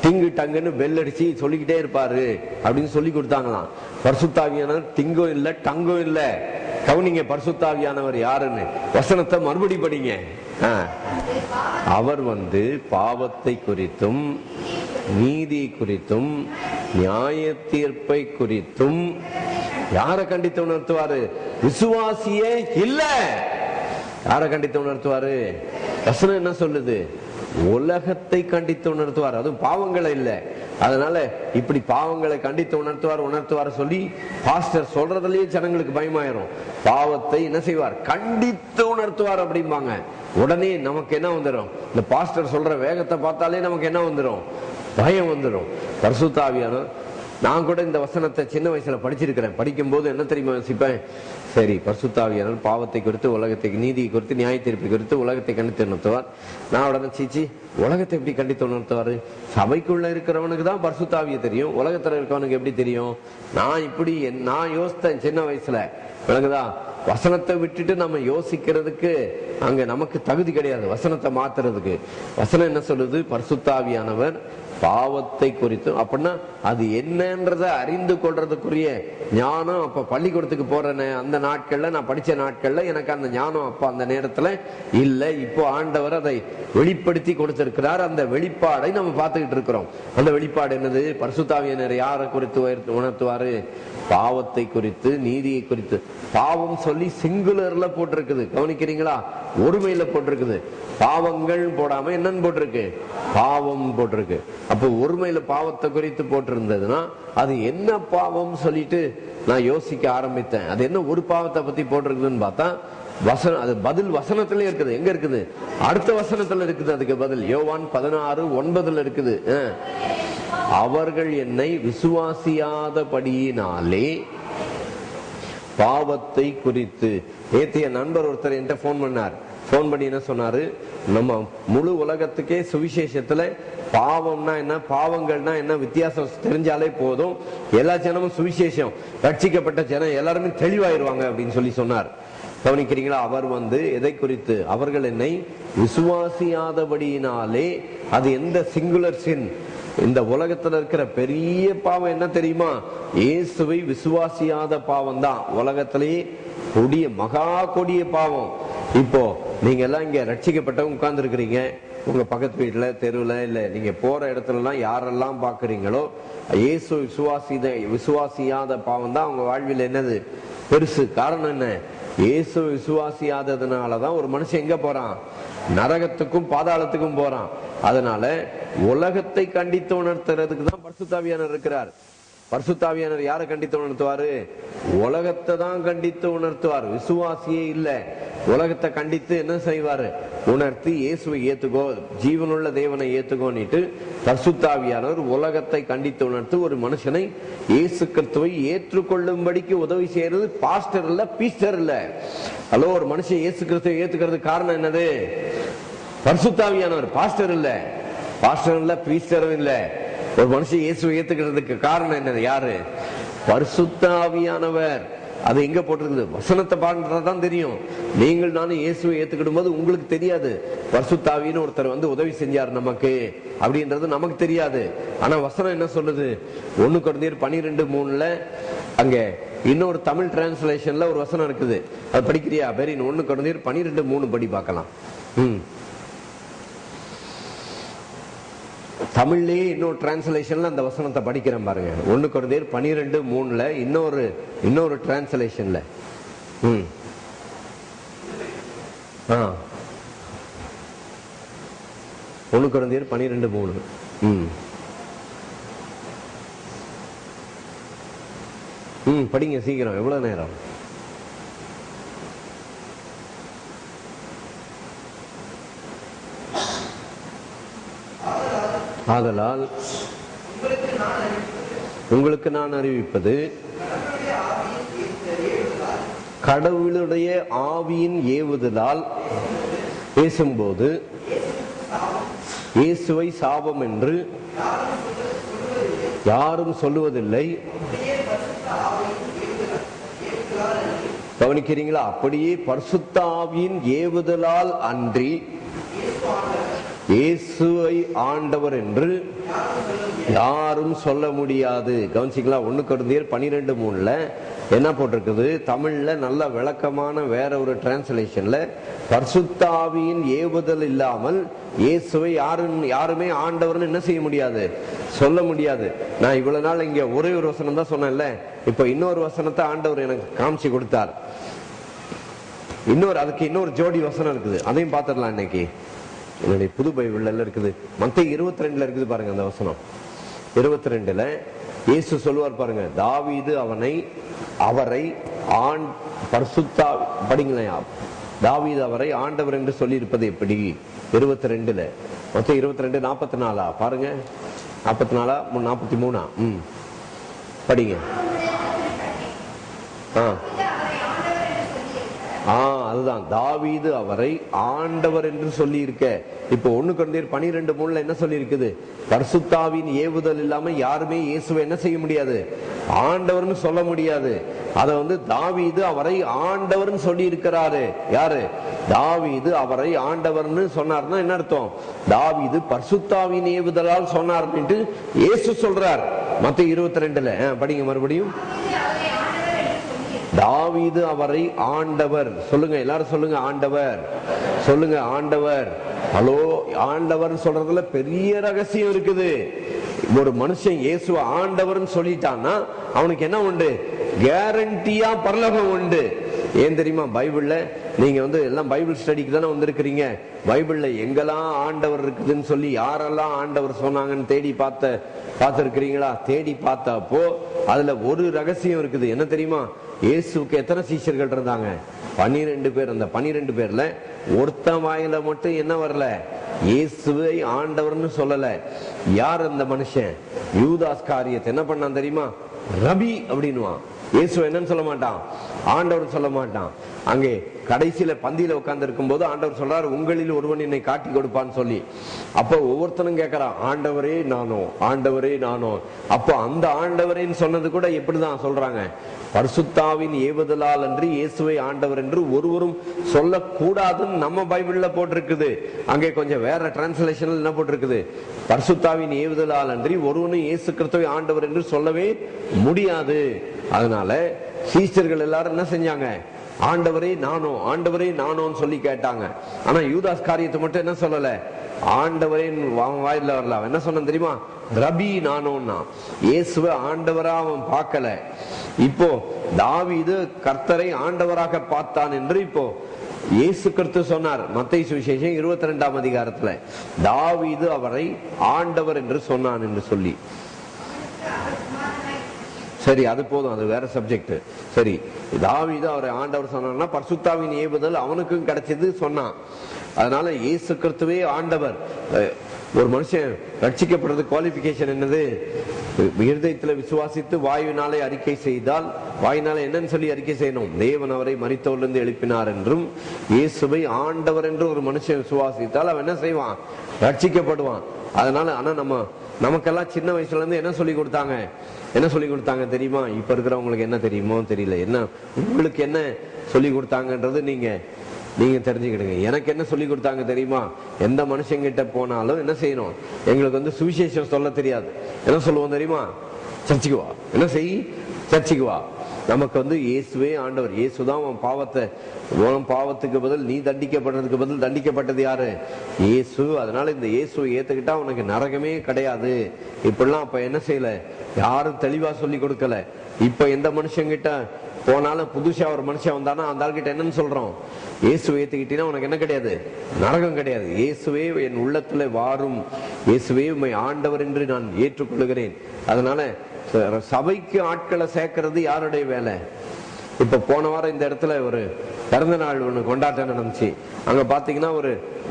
டிங்கு டங்குன்னு பெல் அடிச்சு சொல்லிக்கிட்டே இருப்பாரு அப்படின்னு சொல்லி கொடுத்தாங்களாம். பரிசுத்தாவியானவர் டிங்கும் இல்ல, டங்கும் இல்ல. கவனிங்க, பரிசுத்தாவியானவர் யாருன்னு வசனத்தை மறுபடி படிங்க. அவர் வந்து பாவத்தை குறித்தும், நீதி குறித்தும், நியாய தீர்ப்பை குறித்தும் யாரை கண்டித்து உணர்த்துவாரு? விசுவாசியே இல்ல. யாரை கண்டித்து உணர்த்துவாரு? வசனம் என்ன சொல்லுது? உலகத்தை கண்டித்து உணர்த்துவார். அதுவும் பாவங்களை இல்ல. அதனால இப்படி பாவங்களை கண்டித்து உணர்த்துவார் சொல்லி பாஸ்டர் சொல்றதுலயே ஜனங்களுக்கு பயமாயிரும். பாவத்தை என்ன செய்வார்? கண்டித்து உணர்த்துவார் அப்படிம்பாங்க. உடனே நமக்கு என்ன வந்துடும்? இந்த பாஸ்டர் சொல்ற வேகத்தை பார்த்தாலே நமக்கு என்ன வந்துடும்? பயம் வந்துடும். பரிசுத்தாவியானவர், நான் கூட இந்த வசனத்தை சின்ன வயசுல படிச்சிருக்கிறேன். படிக்கும் போது என்ன தெரியுமா யோசிப்பேன்? சரி, பரிசுத்தாவியானவர் பாவத்தை குறித்து, உலகத்தை, நீதியை குறித்து, நியாய தீர்ப்பை குறித்து உலகத்தை கண்டித்து உணர்த்துவார். நான் உடனே சீச்சி, உலகத்தை எப்படி கண்டித்து உணர்த்துவாரு? சபைக்குள்ள இருக்கிறவனுக்கு தான் பரிசுத்தாவியை தெரியும், உலகத்துல இருக்கவனுக்கு எப்படி தெரியும்? நான் யோசித்தேன் சின்ன வயசுல. விளங்குதா? வசனத்தை விட்டுட்டு நம்ம யோசிக்கிறதுக்கு அங்க நமக்கு தகுதி கிடையாது, வசனத்தை மாத்துறதுக்கு. வசனம் என்ன சொல்லுது? பரிசுத்தாவியானவர் பாவத்தை குறித்து, அப்படின்னா அது என்னன்றத அறிந்து கொள்றதுக்குரிய ஞானம் அப்ப பள்ளிக்கூடத்துக்கு போறேன்னு அந்த நாட்கள்ல, நான் படிச்ச நாட்கள்ல எனக்கு அந்த ஞானம் அப்ப அந்த நேரத்துல இல்ல. இப்போ ஆண்டவர் அதை வெளிப்படுத்தி கொடுத்திருக்கிறார். அந்த வெளிப்பாடை நம்ம பார்த்துக்கிட்டு இருக்கிறோம். அந்த வெளிப்பாடு என்னது? பரிசுத்தாவியானவர் யாரை குறித்து உணர்த்துவாரு? பாவத்தை குறித்து, நீதியை குறித்து. பாவம் சொல்லி சிங்குலர்ல போட்டிருக்குது. கவனிக்கிறீங்களா? ஒருமையில போட்டிருக்குது. பாவங்கள் போடாம என்னன்னு போட்டிருக்கு? பாவம் போட்டிருக்கு. அப்போ ஒருமையில பாவத்தை குறித்து போட்டிருந்ததுன்னா அது என்ன பாவம் சொல்லிட்டு நான் யோசிக்க ஆரம்பித்தேன். அது என்ன ஒரு பாவத்தை பத்தி போட்டிருக்குதுன்னு பார்த்தா வசனம், அது பதில் வசனத்திலே இருக்குது. எங்க இருக்குது? அடுத்த வசனத்துல இருக்குது. அதுக்கு பதில் யோவான் 16:9 இருக்குது. அவர்கள் என்னை விசுவாசியாதபடியினாலே பாவத்தை குறித்து. நேத்திய நண்பர் ஒருத்தர் என்கிட்ட போன் பண்ணார். போன் பண்ணி என்ன சொன்னாரு? நம்ம முழு உலகத்துக்கே சுவிசேஷத்துல பாவம்னா என்ன, பாவங்கள்னா என்ன வித்தியாசம் தெரிஞ்சாலே போதும், எல்லா ஜனமும் சுவிசேஷம், ரட்சிக்கப்பட்ட ஜனம் எல்லாருமே தெளிவாயிருவாங்க அப்படின்னு சொல்லி சொன்னார். கவனிக்கிறீங்களா? அவர் வந்து எதை குறித்து? அவர்கள் என்னை விசுவாசியாதபடியினாலே. அது எந்த சிங்குலர் சின்? இந்த உலகத்துல இருக்கிற பெரிய பாவம் என்ன தெரியுமா? இயேசுவை விசுவாசியாத பாவம் தான் உலகத்திலேயே கொடிய, மகா கொடிய பாவம். இப்போ நீங்க எல்லாம் இங்க ரட்சிக்கப்பட்டவங்க உட்கார்ந்து இருக்கிறீங்க. உங்க பக்கத்து வீட்டுல, தெருவுல, இல்ல நீங்க போற இடத்துல எல்லாம் யாரெல்லாம் பாக்குறீங்களோ இயேசு விசுவாசியாத பாவம் தான் அவங்க வாழ்வில் என்னது பெருசு. காரணம் என்ன? இயேசு விசுவாசியாததுனாலதான் ஒரு மனுஷன் எங்க போறான்? நரகத்துக்கும் பாதாளத்துக்கும் போறான். அதனால உலகத்தை கண்டித்து உணர்த்துறதுக்கு தான் பரிசுத்தாவியானவர் இருக்கிறார். பரிசுத்தாவியானவர் யாரை கண்டித்து உணர்த்துவாரு? உலகத்தை தான் கண்டித்து உணர்த்துவார், விசுவாசியே இல்ல. உலகத்தை கண்டித்து என்ன செய்வாரு? உணர்த்தி இயேசுவை ஏத்துக்கோ, ஜீவனுள்ள தேவனை ஏத்துக்கோன்னுட்டு பரிசுத்தாவியானவர் உலகத்தை கண்டித்து உணர்த்து ஒரு மனுஷனை இயேசு கிறிஸ்துவை ஏற்றுக்கொள்ளும்படிக்கு உதவி செய்யறது பாஸ்டர் இல்ல, பீஸ்டர் இல்ல. ஹலோ, ஒரு மனுஷன் இயேசு கிறிஸ்துவை ஏத்துக்கிறது காரணம் என்னது? பரிசுத்தாவியானவர். பாஸ்டர் இல்ல, பாஸ்டர் இல்ல, பீஸ்டரும் இல்ல. ஒரு மனுஷன் இயேசுவை ஏத்துக்கிறதுக்கு காரணம் என்னது? யாரு? பரிசுத்தாவியானவர். அது எங்க போட்டிருக்குது? வசனத்தை பாடுறதான் தெரியும். நீங்கள் நானும் இயேசுவை ஏத்துக்கிடும் போது உங்களுக்கு தெரியாது பரிசுத்தாவின்னு ஒருத்தர் வந்து உதவி செஞ்சார் நமக்கு அப்படின்றது நமக்கு தெரியாது. ஆனா வசனம் என்ன சொல்லுது? 1 கொரிந்தியர் 12:3 அங்க இன்னொரு தமிழ் டிரான்ஸ்லேஷன்ல ஒரு வசனம் இருக்குது, அது படிக்கிறியா? வெரி 1 கொரிந்தியர் 12:3 படி பார்க்கலாம். தமிழ்லயே இன்னொரு டிரான்ஸ்லேஷன்ல அந்த வசனத்தை படிக்கிறேன் பாருங்க. 1 கொரிந்தியர் 12:3 இன்னொரு டிரான்ஸ்லேஷன்ல 1 கொரிந்தியர் 12:3 படிங்க சீக்கிரம். எவ்வளவு நேரம்? ஆதலால் உங்களுக்கு நான் அறிவிப்பது கடவுளுடைய ஆவியின் ஏவுதலால் பேசும்போது இயேசுவை சாபம் என்று யாரும் சொல்லுவதில்லை. கவனிக்கிறீங்களா? அப்படியே பரிசுத்த ஆவியின் ஏவுதலால் அன்றி இயேசுவை ஆண்டவர் என்று யாரும் சொல்ல முடியாது. கவனிச்சிங்களா? 1 கொரிந்தியர் 12:3 என்ன போட்டிருக்குது? தமிழ்ல நல்ல விளக்கமான வேற ஒரு டிரான்ஸ்லேஷன்ல பரிசுத்த ஆவியின் ஏவுதல் இல்லாமல் இயேசுவை யாருமே ஆண்டவர்னு என்ன செய்ய முடியாது, சொல்ல முடியாது. நான் இவ்வளவு நாள் இங்க ஒரே ஒரு வசனம் தான் சொன்னேன்ல, இப்ப இன்னொரு வசனத்தை ஆண்டவர் எனக்கு காமிச்சு கொடுத்தார். அதுக்கு இன்னொரு ஜோடி வசனம் இருக்குது, அதையும் பார்த்துடலாம். இன்னைக்கு என்னுடைய புது பைபிள்ல இருக்குது, மத்தேயு 22 இருக்குது பாருங்க. அந்த வசனம் 22 இயேசு சொல்லுவார் பாருங்க, தாவீது அவரை பரிசுத்த படிங்களா, தாவீது அவரை ஆண்டவர் என்று சொல்லி இருப்பது எப்படி? 22 மத்தேயு 22:44 பாருங்க. 44 43 படிங்க. அதுதான் தாவீது அவரை ஆண்டவர் என்று சொல்லி இருக்க. இப்போ 1 கொரிந்தியர் 12:3 என்ன சொல்லி இருக்குது? பரிசுத்தாவின் ஏவுதல் இல்லாம யாருமே இயேசுவை என்ன செய்ய முடியாது, ஆண்டவர்னு சொல்ல முடியாது. அத தாவீது அவரை ஆண்டவர்னு சொல்லி இருக்கிறாரு. யாரு? தாவீது அவரை ஆண்டவர்னு சொன்னார்னா என்ன அர்த்தம்? தாவீது பரிசுத்தாவின் ஏவுதலால் சொன்னார்னு இயேசு சொல்றார். மத்தேயு 22 படிங்க மறுபடியும். தாவீது அவரை ஆண்டவர், சொல்லுங்க எல்லாரும் சொல்லுங்க, ஆண்டவர் சொல்லுங்க, ஆண்டவர். ஹலோ, ஆண்டவர் சொல்றதுல பெரிய ரகசியம் இருக்குது. ஒரு மனுஷன் இயேசுவ ஆண்டவர்னு சொல்லிட்டான்னா அவனுக்கு என்ன உண்டு? கேரண்டியா பரலோகம் உண்டு. ஏன் தெரியுமா? பைபிள்ல நீங்க எல்லாம் பைபிள் ஸ்டடிக்கு தானே வந்திருக்கிறீங்க. பைபிள்ல எங்கெல்லாம் ஆண்டவர் இருக்குதுன்னு சொல்லி யாரெல்லாம் ஆண்டவர் சொன்னாங்கன்னு தேடி பார்த்திருக்கிறீங்களா? தேடி பார்த்தப்போ அதுல ஒரு ரகசியம் இருக்குது. என்ன தெரியுமா? இயேசுக்கு எத்தனை சீஷர்கள் இருந்தாங்க? 12 பேர். அந்த 12 பேர்ல ஒருத்தன் வாயில மட்டும் என்ன வரல? இயேசுவை ஆண்டவர்னு சொல்லல. யார் அந்த மனுஷன்? யூதாஸ் காரியத்தை என்ன பண்ணான் தெரியுமா? ரபி அப்படின்னுவான். இயேசு என்னன்னு சொல்ல மாட்டான், ஆண்டவர் சொல்ல மாட்டான். அங்கே கடைசியில பந்தியில உட்கார்ந்து இருக்கும் போது ஆண்டவர் சொல்றாரு, உங்களில் ஒருவன் என்னை காட்டி கொடுப்பான்னு சொல்லி. அப்ப ஒவ்வொருத்தனும் கேட்கறான், ஆண்டவரே நானோ, ஆண்டவரே நானோ. அப்போ அந்த ஆண்டவரேன்னு சொன்னது கூட எப்படிதான் சொல்றாங்க? பரிசுத்தாவின் ஏவுதலால் அன்றி இயேசுவை ஆண்டவர் என்று ஒருவரும் சொல்லக்கூடாதுன்னு நம்ம பைபிள்ல போட்டிருக்குது. அங்கே கொஞ்சம் வேற டிரான்ஸ்லேஷன்ல என்ன போட்டிருக்குது? பரிசுத்தாவின் ஏவுதலால் அன்றி ஒருவனும் இயேசு கிறிஸ்துவை ஆண்டவர் என்று சொல்லவே முடியாது. அதனால சீஷர்கள் எல்லாரும் என்ன செஞ்சாங்க? ஆண்டவரே நானோ, ஆண்டவரே நானோன்னு சொல்லி கேட்டாங்க. ஆனா யூதாஸ் காரியத்தை மட்டும் என்ன சொல்லல? ஆண்டவரே வாயில வரல. என்ன சொன்ன தெரியுமா? ரபி நானோன்னா. இயேசுவை ஆண்டவரா அவன் பார்க்கல. இப்போ தாவீது கர்த்தரை ஆண்டவராக பார்த்தான் என்று இப்போ இயேசு கிறிஸ்து சொன்னார். மத்தேயு சுவிசேஷம் 22ஆம் அதிகாரத்துல தாவீது அவரை ஆண்டவர் என்று சொன்னான் என்று சொல்லி. சரி, அது போதும், அது வேற சப்ஜெக்ட். சரி, தாவீது அவரை ஆண்டவர் சொன்னான்னா பரிசுத்தாவின் ஏவுதல் அவனுக்கும் கிடைச்சது சொன்னான். அதனால இயேசு கிறிஸ்துவே ஆண்டவர். ஒரு மனுஷன் ரட்சிக்கப்படுறது குவாலிபிகேஷன் என்னது? இருதயத்துல விசுவாசித்து வாயுனாலே அறிக்கை செய்தால், வாயினால என்னன்னு சொல்லி அறிக்கை செய்யணும்? தேவன் அவரை மரித்தோரிலிருந்து எழுப்பினார் என்றும் இயேசுவை ஆண்டவர் என்று ஒரு மனுஷன் விசுவாசித்தால் அவன் என்ன செய்வான்? ரட்சிக்கப்படுவான். அதனால ஆனா நமக்கெல்லாம் சின்ன வயசுல இருந்து என்ன சொல்லி கொடுத்தாங்க? என்ன சொல்லி கொடுத்தாங்க தெரியுமா? இப்ப இருக்கிறவங்களுக்கு என்ன தெரியுமோ தெரியல. என்ன உங்களுக்கு என்ன சொல்லி கொடுத்தாங்கன்றது நீங்க தெரிஞ்சுக்கிடுங்க. எனக்கு என்ன சொல்லி கொடுத்தாங்க தெரியுமா? எந்த மனுஷங்கிட்ட போனாலும் என்ன செய்யணும்? எங்களுக்கு சுவிசேஷம் சொல்ல தெரியாது. என்ன சொல்லுவோம் தெரியுமா? சர்ச்சுக்கு வா. என்ன செய்? சர்ச்சுக்கு வா. நமக்கு இயேசுவே ஆண்டவர். இயேசுதான் உன் பாவத்துக்கு பதில், நீ தண்டிக்கப்படுறதுக்கு பதில் தண்டிக்கப்பட்டது யாரு? இயேசு. அதனால இந்த இயேசுவை ஏத்துக்கிட்டா உனக்கு நரகமே கிடையாது. இப்படிலாம் அப்ப என்ன செய்யல, யாரும் தெளிவா சொல்லி கொடுக்கல. இப்ப எந்த மனுஷங்கிட்ட போனாலும் புதுசா ஒரு மனுஷன் வந்தானா அந்த ஆள்கிட்ட என்னன்னு சொல்றோம்? இயேசுவை ஏத்துக்கிட்டீங்கன்னா உனக்கு என்ன கிடையாது? நரகம் கிடையாது. இயேசுவே என் உள்ளத்துல வாரும், இயேசுவே உம்மை ஆண்டவர் என்று நான் ஏற்றுக்கொள்கிறேன். அதனால சபைக்கு ஆட்களை சேர்க்கிறது யாருடைய வேலை? இப்ப போன வாரம் இந்த இடத்துல ஒரு பிறந்த நாள் ஒண்ணு கொண்டாட்டம் நடந்துச்சு. அங்க பாத்தீங்கன்னா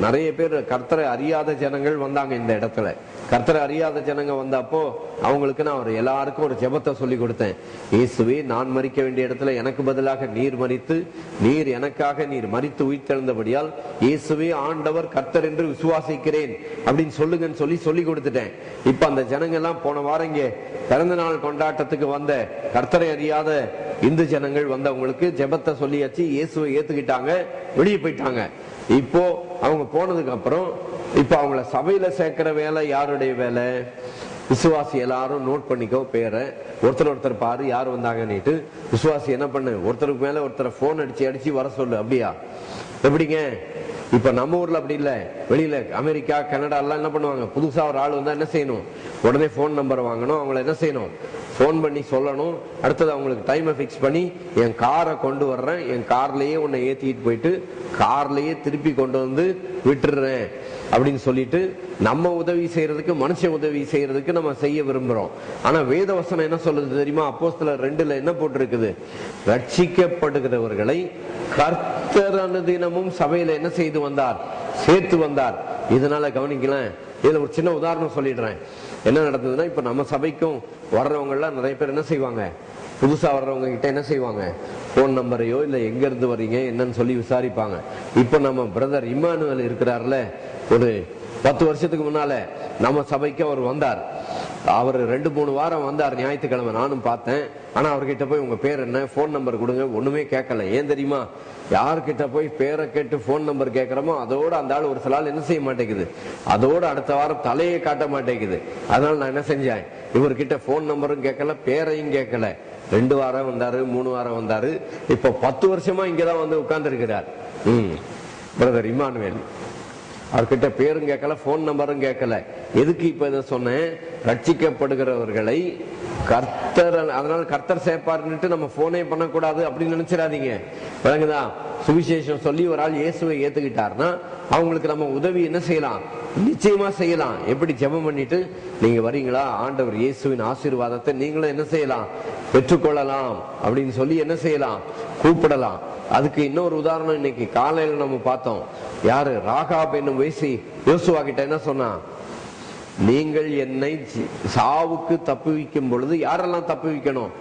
நிறைய பேர் கர்த்தரை அறியாத ஜனங்கள் வந்தாங்க. இந்த இடத்துல கர்த்தரை அறியாத ஜனங்க வந்தப்போ அவங்களுக்கு நான் எல்லாருக்கும் ஒரு ஜெபத்தை சொல்லி கொடுத்தேன். இயேசுவே, நான் மரிக்க வேண்டிய இடத்துல எனக்கு பதிலாக நீர் மரித்து, நீர் எனக்காக நீர் மரித்து உயிர்த்தெழுந்தபடியால் இயேசுவே ஆண்டவர் கர்த்தர் என்று விசுவாசிக்கிறேன் அப்படின்னு சொல்லுங்கன்னு சொல்லி கொடுத்துட்டேன். இப்ப அந்த ஜனங்க எல்லாம் போன வாரம் இங்கே பிறந்த நாள் கொண்டாட்டத்துக்கு வந்த கர்த்தரை அறியாத இந்து ஜனங்கள் வந்தவங்களுக்கு ஜெபத்தை சொல்லியாச்சு, இயேசுவை ஏத்துக்கிட்டாங்க, வெளியே போயிட்டாங்க. இப்போ அவங்க போனதுக்கு அப்புறம் இப்ப அவங்கள சபையில சேர்க்கிற வேலை யாருடைய வேலை? விசுவாசி எல்லாரும் நோட் பண்ணிக்கோ பேரை, ஒருத்தர் பாரு யாரு வந்தாங்கன்னுட்டு. விசுவாசி என்ன பண்ணு, ஒருத்தருக்கு மேல ஒருத்தரை போன் அடிச்சு வர சொல்லு. அப்படியா? எப்படிங்க? இப்ப நம்ம ஊர்ல அப்படி இல்ல, வெளியில அமெரிக்கா கனடா எல்லாம் என்ன பண்ணுவாங்க, புதுசா ஒரு ஆள் வந்தா என்ன செய்யணும், உடனே போன் நம்பர் வாங்கணும், அவங்களை என்ன செய்யணும், போன் பண்ணி சொல்லணும். அடுத்தது அவங்களுக்கு டைமை பிக்ஸ் பண்ணி, என் காரை கொண்டு வர்றேன், என் கார்லயே உன்னை ஏத்திட்டு போயிட்டு கார்லயே திருப்பி கொண்டு வந்து விட்டுறேன் அப்படின்னு சொல்லிட்டு நம்ம உதவி செய்யறதுக்கு, மனுஷ உதவி செய்யறதுக்கு நம்ம செய்ய விரும்புறோம். ஆனா வேத வசனம் என்ன சொல்லுது தெரியுமா? அப்போஸ்தலர் 2 என்ன போட்டிருக்குது? ரட்சிக்கப்படுகிறவர்களை கர்த்தர் அனுதினமும் சபையில என்ன செய்து வந்தார்? சேர்த்து வந்தார். இதனால கவனிக்கலாம். இதுல ஒரு சின்ன உதாரணம் சொல்லிடுறேன். என்ன நடந்ததுன்னா, இப்ப நம்ம சபைக்கும் வர்றவங்க எல்லாம் நிறைய பேர் என்ன செய்வாங்க, புதுசா வர்றவங்க கிட்ட என்ன செய்வாங்க, போன் நம்பரையோ இல்ல எங்க இருந்து வர்றீங்க என்னன்னு சொல்லி விசாரிப்பாங்க. இப்ப நம்ம பிரதர் இம்மானுவேல் இருக்கிறார்ல, ஒரு 10 வருஷத்துக்கு முன்னால நம்ம சபைக்கு அவர் வந்தார். அவர் 2-3 வாரம் வந்தார் ஞாயிற்றுக்கிழமை, நானும் பார்த்தேன். ஆனா அவர்கிட்ட போய் உங்க பேர் என்ன, போன் நம்பர் கொடுங்க, ஒண்ணுமே கேட்கல. ஏன் தெரியுமா? யார்கிட்ட போய் பேரை கேட்டு போன் நம்பர் கேட்கிறோமோ அதோட அந்த ஆள் ஒரு சில ஆள் என்ன செய்ய மாட்டேங்குது, அதோட அடுத்த வாரம் தலையை காட்ட மாட்டேங்குது. அதனால நான் என்ன செஞ்சேன், இவர்கிட்ட போன் நம்பரும் கேட்கல, பேரையும் கேட்கல. 2 வாரம் வந்தாரு, 3 வாரம் வந்தாரு. இப்ப 10 வருஷமா இங்கதான் வந்து உட்கார்ந்து இருக்கிறார் பிரதர் இம்மானுவேல். அவர்கிட்ட பேரும் கேட்கல, போன் நம்பரும் கேட்கல. எதுக்கு இப்ப இதை சொன்னேன்? ரட்சிக்கப்படுகிறவர்களை கர்த்தர், அதனால கர்த்தர் சேர்ப்பாருன்னுட்டு நம்ம போனே பண்ணக்கூடாது அப்படின்னு நினைச்சிடாதீங்க. விளங்குதா? சுவிசேஷம் சொல்லி ஒரு ஆள் இயேசுவை ஏத்துக்கிட்டாருன்னா அவங்களுக்கு நம்ம உதவி என்ன செய்யலாம்? நிச்சயமா செய்யலாம். எப்படி? ஜெபம் பண்ணிட்டு நீங்க வரீங்களா, ஆண்டவர் இயேசுவின் ஆசீர்வாதத்தை நீங்களும் என்ன செய்யலாம், பெற்றுக்கொள்ளலாம் அப்படின்னு சொல்லி என்ன செய்யலாம், கூப்பிடலாம். அதுக்கு இன்னொரு உதாரணம் இன்னைக்கு காலையில நம்ம பார்த்தோம். யாரு? ராகாப் என்னும் வேசி யோசுவா கிட்ட என்ன சொன்னா, நீங்கள் என்னை சாவுக்கு தப்புவிக்கும் பொழுது யாரெல்லாம் தப்புவிக்கணும்?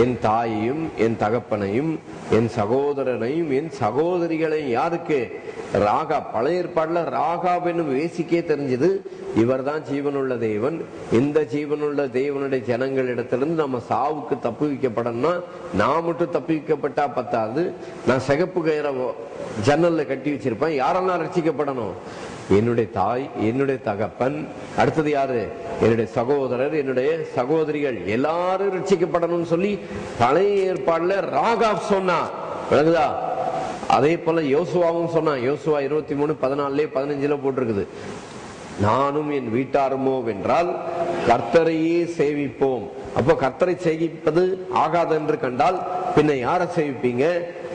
என் தாயையும் என் தகப்பனையும் என் சகோதரனையும் என் சகோதரிகளையும். யாருக்கு? ராகா. பழைய ஏற்பாடுல ராகாப் என்னும் வேசிக்கே தெரிஞ்சது இவர் தான் ஜீவனுள்ள தேவன். இந்த ஜீவனுள்ள தேவனுடைய ஜனங்களிடத்திலிருந்து நம்ம சாவுக்கு தப்புவிக்கப்படணும்னா நான் மட்டும் தப்புவிக்கப்பட்டா பத்தாது, நான் சிகப்பு கயிற ஜன்னல்ல கட்டி வச்சிருப்பேன். யாரெல்லாம் ரட்சிக்கப்படணும்? என்னுடைய தாய், என்னுடைய தகப்பன், அடுத்தது யாரு? என்னுடைய சகோதரர், என்னுடைய சகோதரிகள், எல்லாரும் ரட்சிக்கப்படணும்னு சொல்லி பழைய ஏற்பாடுல ராகாப் சொன்னா. விளங்குதா? அதே போல யோசுவாவும் சொன்னான். யோசுவா 23:14-15 போட்டிருக்குது, நானும் என் வீட்டாருமோ வென்றால் கர்த்தரையே சேவிப்போம். அப்போ கர்த்தரை சேவிப்பது ஆகாது என்று கண்டால் பின்ன யாரை சேவிப்பீங்க?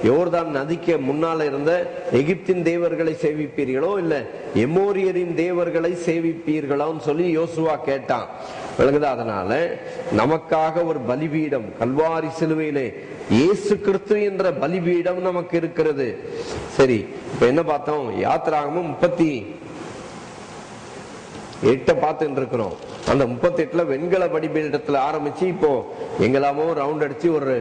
யோர்தான் நதிக்கு முன்னால இருந்த எகிப்தின் தேவர்களை சேவிப்பீர்களோ இல்ல எமோரியரின் தேவர்களை சேவிப்பீர்களோன்னு சொல்லி யோசுவா கேட்டான். விளங்குதா? அதனால நமக்காக ஒரு பலிபீடம் கல்வாரி சிலுவையிலே இயேசு கிறிஸ்து என்ற பலிபீடம் நமக்கு இருக்கிறது. சரி, இப்ப என்ன பார்த்தோம்? யாத்திராகமம் 38 பார்த்துட்டு இருக்கிறோம். அந்த 38ல வெண்கல பலிபீடத்துல ஆரம்பிச்சு இப்போ எங்கெல்லாமோ ரவுண்ட் அடிச்சு ஒரு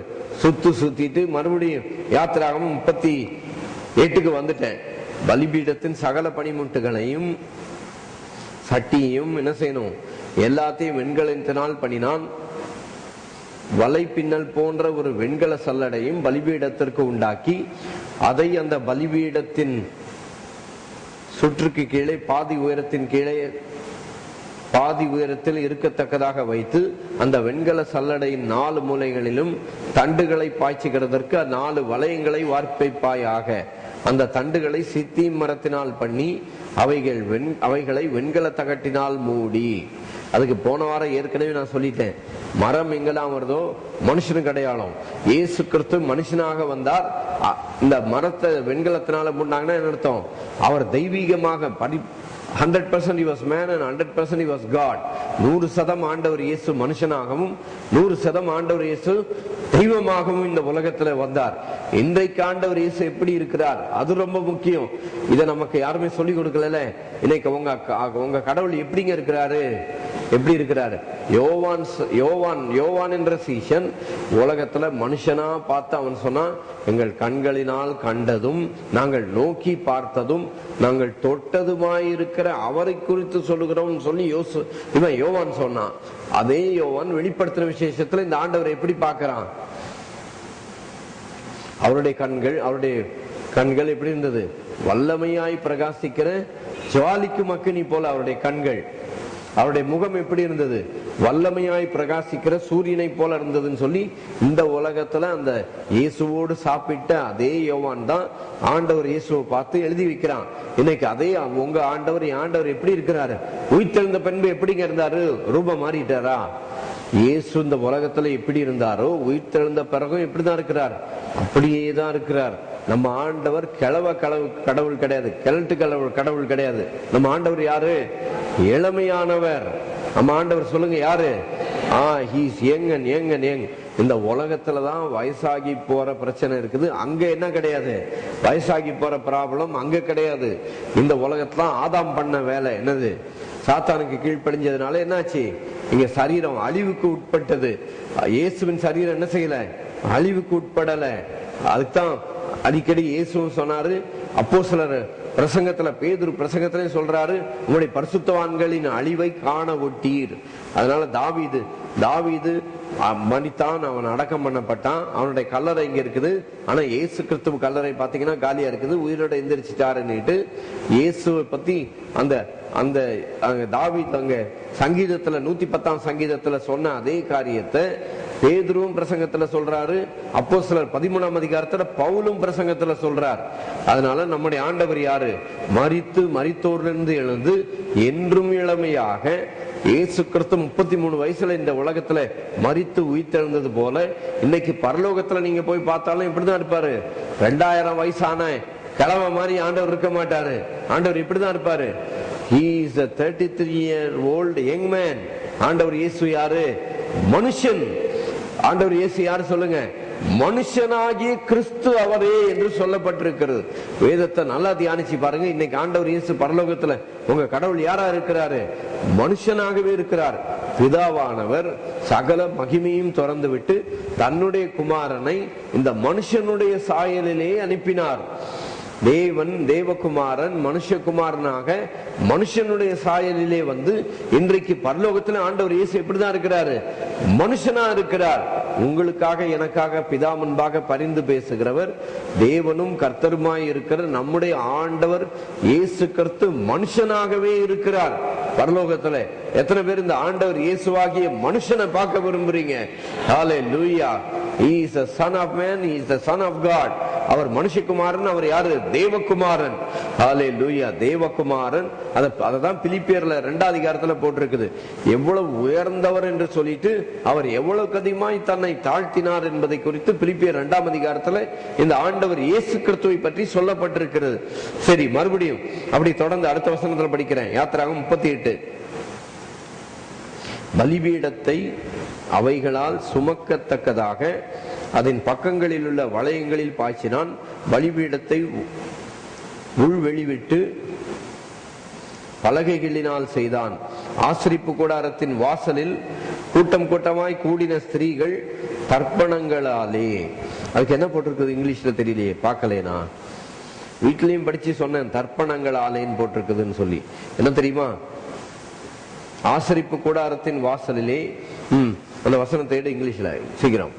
சுத்திட்டு மறுபடியும் யாத்திராகமம் 38க்கு வந்துட்டேன். பலிபீடத்தின் சகல பணிமுட்டுகளையும் சட்டியையும் என்ன செய்யணும்? எல்லாத்தையும் வெண்கலத்தினால் பண்ணினான். வலை பின்னல் போன்ற ஒரு வெண்கல சல்லடையும் பலிபீடத்திற்கு உண்டாக்கி அதை அந்த பலிபீடத்தின் சுற்றுக்கு கீழே பாதி உயரத்தின் கீழே பாதி உயரத்தில் இருக்கத்தக்கதாக வைத்து அந்த வெண்கல சல்லடையின் 4 மூலைகளிலும் தண்டுகளை பாய்ச்சுகிறதற்கு 4 வளையங்களை வார்ப்பைப்பாயாக. அந்த தண்டுகளை சித்தீம் மரத்தினால் பண்ணி அவைகளை வெண்கல தகட்டினால் மூடி. அதுக்கு போன வாரம் ஏற்கனவே நான் சொல்லிட்டேன், மரம் எங்கெல்லாம் வருதோ மனுஷனுக்கு அடையாளம். இயேசு கிறிஸ்து மனுஷனாக வந்தார். இந்த மரத்தை வெண்கலத்தினால மூடினாங்கன்னா என்ன அர்த்தம்? அவர் தெய்வீகமாக 100% he was man and 100% he was God. 100% ஆண்டவர் இயேசு மனுஷனாகவும் 100% ஆண்டவர் இயேசு தெய்வமாகவும் இந்த உலகத்துல வந்தார். இன்றைக்கு ஆண்டவர் இயேசு எப்படி இருக்கிறார் அது ரொம்ப முக்கியம். இதை நமக்கு யாருமே சொல்லிக் கொடுக்கல. இன்னைக்கு உங்க கடவுள் எப்படிங்க இருக்கிறாரு? எப்படி இருக்கிறாரு? யோவான் என்ற சீஷன் உலகத்துல மனுஷனா பார்த்து அவன் சொன்னா, எங்கள் கண்களினால் கண்டதும் நாங்கள் நோக்கி பார்த்ததும் நாங்கள் தொட்டதுமாயிருக்கிற அவரை குறித்து சொல்லுகிறோம் சொல்லி இவன் யோவான் சொன்னான். அதே யோவான் வெளிப்படுத்தின விசேஷத்துல இந்த ஆண்டவரை எப்படி பார்க்கிறான்? அவருடைய கண்கள் எப்படி இருந்தது? வல்லமையாய் பிரகாசிக்கிற ஜுவாலிக்கும் அக்கினி போல அவருடைய கண்கள். அவருடைய முகம் எப்படி இருந்தது? வல்லமையாய் பிரகாசிக்கிற சூரியனை போல இருந்ததுன்னு சொல்லி இந்த உலகத்துல அந்த இயேசுவோடு சாப்பிட்ட அதே யோவான் தான் ஆண்டவர் இயேசுவை பார்த்து எழுதி வைக்கிறான். இன்னைக்கு அதே உங்க ஆண்டவர் எப்படி இருக்கிறாரு? உயிர்த்தெழுந்த பின்பு எப்படிங்க இருந்தாரு? ரூபம் மாறிட்டாரா? இயேசு இந்த உலகத்துல எப்படி இருந்தாரோ உயிர்த்தெழுந்த பிறகும் எப்படிதான் இருக்கிறார்? அப்படியே தான் இருக்கிறார். நம்ம ஆண்டவர் கடவுள் கிடையாது, கிழட்டு கடவுள் கிடையாது. நம்ம ஆண்டவர் யாரு? இளமையானவர். நம்ம ஆண்டவர் சொல்லுங்க யாரு? இந்த உலகத்துலதான் வயசாகி போற பிரச்சனை இருக்குது. அங்க என்ன கிடையாது? வயசாகி போற ப்ராப்ளம் அங்க கிடையாது. இந்த உலகத்துல ஆதாம் பண்ண வேலை என்னது? சாத்தானுக்கு கீழ்ப்படிஞ்சதுனால என்னாச்சு? இங்க சரீரம் அழிவுக்கு உட்பட்டது. இயேசுவின் சரீரம் என்ன செய்யல? அழிவுக்கு உட்படல. அதுதான் அடிக்கடி இயேசுவும் சொன்னாரு. அப்போஸ்தலர் பிரசங்கத்துல, பேதுரு பிரசங்கத்திலே சொல்றாரு, உங்களுடைய பரிசுத்தவான்களின் அழிவை காண ஒட்டீர். அதனால தாவீது மரித்தான், அவன் அடக்கம் பண்ணப்பட்டான். அவனுடைய கல்லறை இங்க இருக்குது. ஆனா இயேசு கிறிஸ்துவ கல்லறை பாத்தீங்கன்னா காலியா இருக்குது. உயிரோட எந்திரிச்சிட்டாருன்னுட்டு இயேசுவை பத்தி அந்த தாவீது அங்க சங்கீதத்துல 110ஆம் சங்கீதத்துல சொன்ன அதே காரியத்தை பேதுருவும் பிரசங்கத்துல சொல்றாரு. அப்போஸ்தலர் 13ஆம் அதிகாரத்துல பவுலும் பிரசங்கத்துல சொல்றார். அதனால நம்முடைய ஆண்டவர் யாரு? மரித்தோரிலிருந்து எழுந்து என்றும் இளமையாக இயேசு கிறிஸ்து 33 வயசுல இந்த உலகத்துல மரித்து உயிர்த்தெழுந்தது போல இன்னைக்கு பரலோகத்துல நீங்க போய் பார்த்தாலும் இப்படிதான் இருப்பாரு. 2000 வயசான கிழமை மாதிரி ஆண்டவர் இருக்க மாட்டாரு. ஆண்டவர் இப்படிதான் இருப்பாரு. He is a 33-year-old young man. ஆண்டவர் இயேசு யாரு? மனுஷன். ஆண்டவர் இயேசு யாரு சொல்லுங்க? மனுஷனாகிய கிறிஸ்து அவரே என்று சொல்லப்பட்டிருக்கிறது. வேதத்தை நல்லா தியானிச்சு பாருங்க. இன்னைக்கு ஆண்டவர் இயேசு பரலோகத்துல உங்க கடவுள் யாரா இருக்கிறாரு? மனுஷனாகவே இருக்கிறார். பிதாவானவர் சகல மகிமையும் திறந்து விட்டு தன்னுடைய குமாரனை இந்த மனுஷனுடைய சாயலிலே அனுப்பினார். தேவகுமாரன் மனுஷகுமாரனாக மனுஷனுடைய சாயலிலே வந்து இன்றைக்கு பரலோகத்துல ஆண்டவர் இயேசு எப்படிதான் இருக்கிறாரு? மனுஷனா இருக்கிறார். உங்களுக்காக எனக்காக பிதா முன்பாக பரிந்து பேசுகிறவர் தேவனும் கர்த்தருமாய் இருக்கிற நம்முடைய ஆண்டவர் இயேசு கிறிஸ்து மனுஷனாகவே இருக்கிறார். பரலோகத்துல எத்தனை பேர் இந்த ஆண்டவர் இயேசுவாகிய மனுஷனை பார்க்க விரும்புறீங்க? ஹல்லேலூயா. He is the son of man, he is the son of God. அவர் மனுஷகுமாரன். அவர் யாரு? தேவகுமாரன். ஹல்லேலூயா. தேவகுமாரன். அததான் பிலிப்பியர்ல 2ஆம் அதிகாரத்துல போட்டிருக்குது. எவ்வளவு உயர்ந்தவர் என்று சொல்லிட்டு அவர் எவ்வளவு அதிகமாய் தன்னை தாழ்த்தினார் என்பதை குறித்து பிலிப்பியர் 2ஆம் அதிகாரத்துல இந்த ஆண்டவர் இயேசு கிறிஸ்துவை பற்றி சொல்லப்பட்டிருக்கிறது. சரி, மறுபடியும் அப்படி தொடர்ந்து அடுத்த வசனத்துல படிக்கிறேன். யாத்திராகமம் 38. பலிபீடத்தை அவைகளால் சுமக்கத்தக்கதாக அதன் பக்கங்களில் உள்ள வளையங்களில் பாய்ச்சினான். பலிபீடத்தை உள்வெளிவிட்டு பலகைகளினால் செய்தான். ஆசரிப்பு கூடாரத்தின் வாசலில் கூட்டம் கூட்டமாய் கூடின ஸ்திரீகள் தர்ப்பணங்களாலே. அதுக்கு என்ன போட்டிருக்குது இங்கிலீஷ்ல தெரியலையே, பார்க்கலேனா? வீட்லயும் படிச்சு சொன்னேன், தர்ப்பணங்களாலேன்னு போட்டிருக்குதுன்னு சொல்லி. என்ன தெரியுமா? ஆசரிப்பு கூடாரத்தின் வாசலிலே. அந்த வசனத்தை எடு இங்கிலீஷ்ல சீக்கிரம்.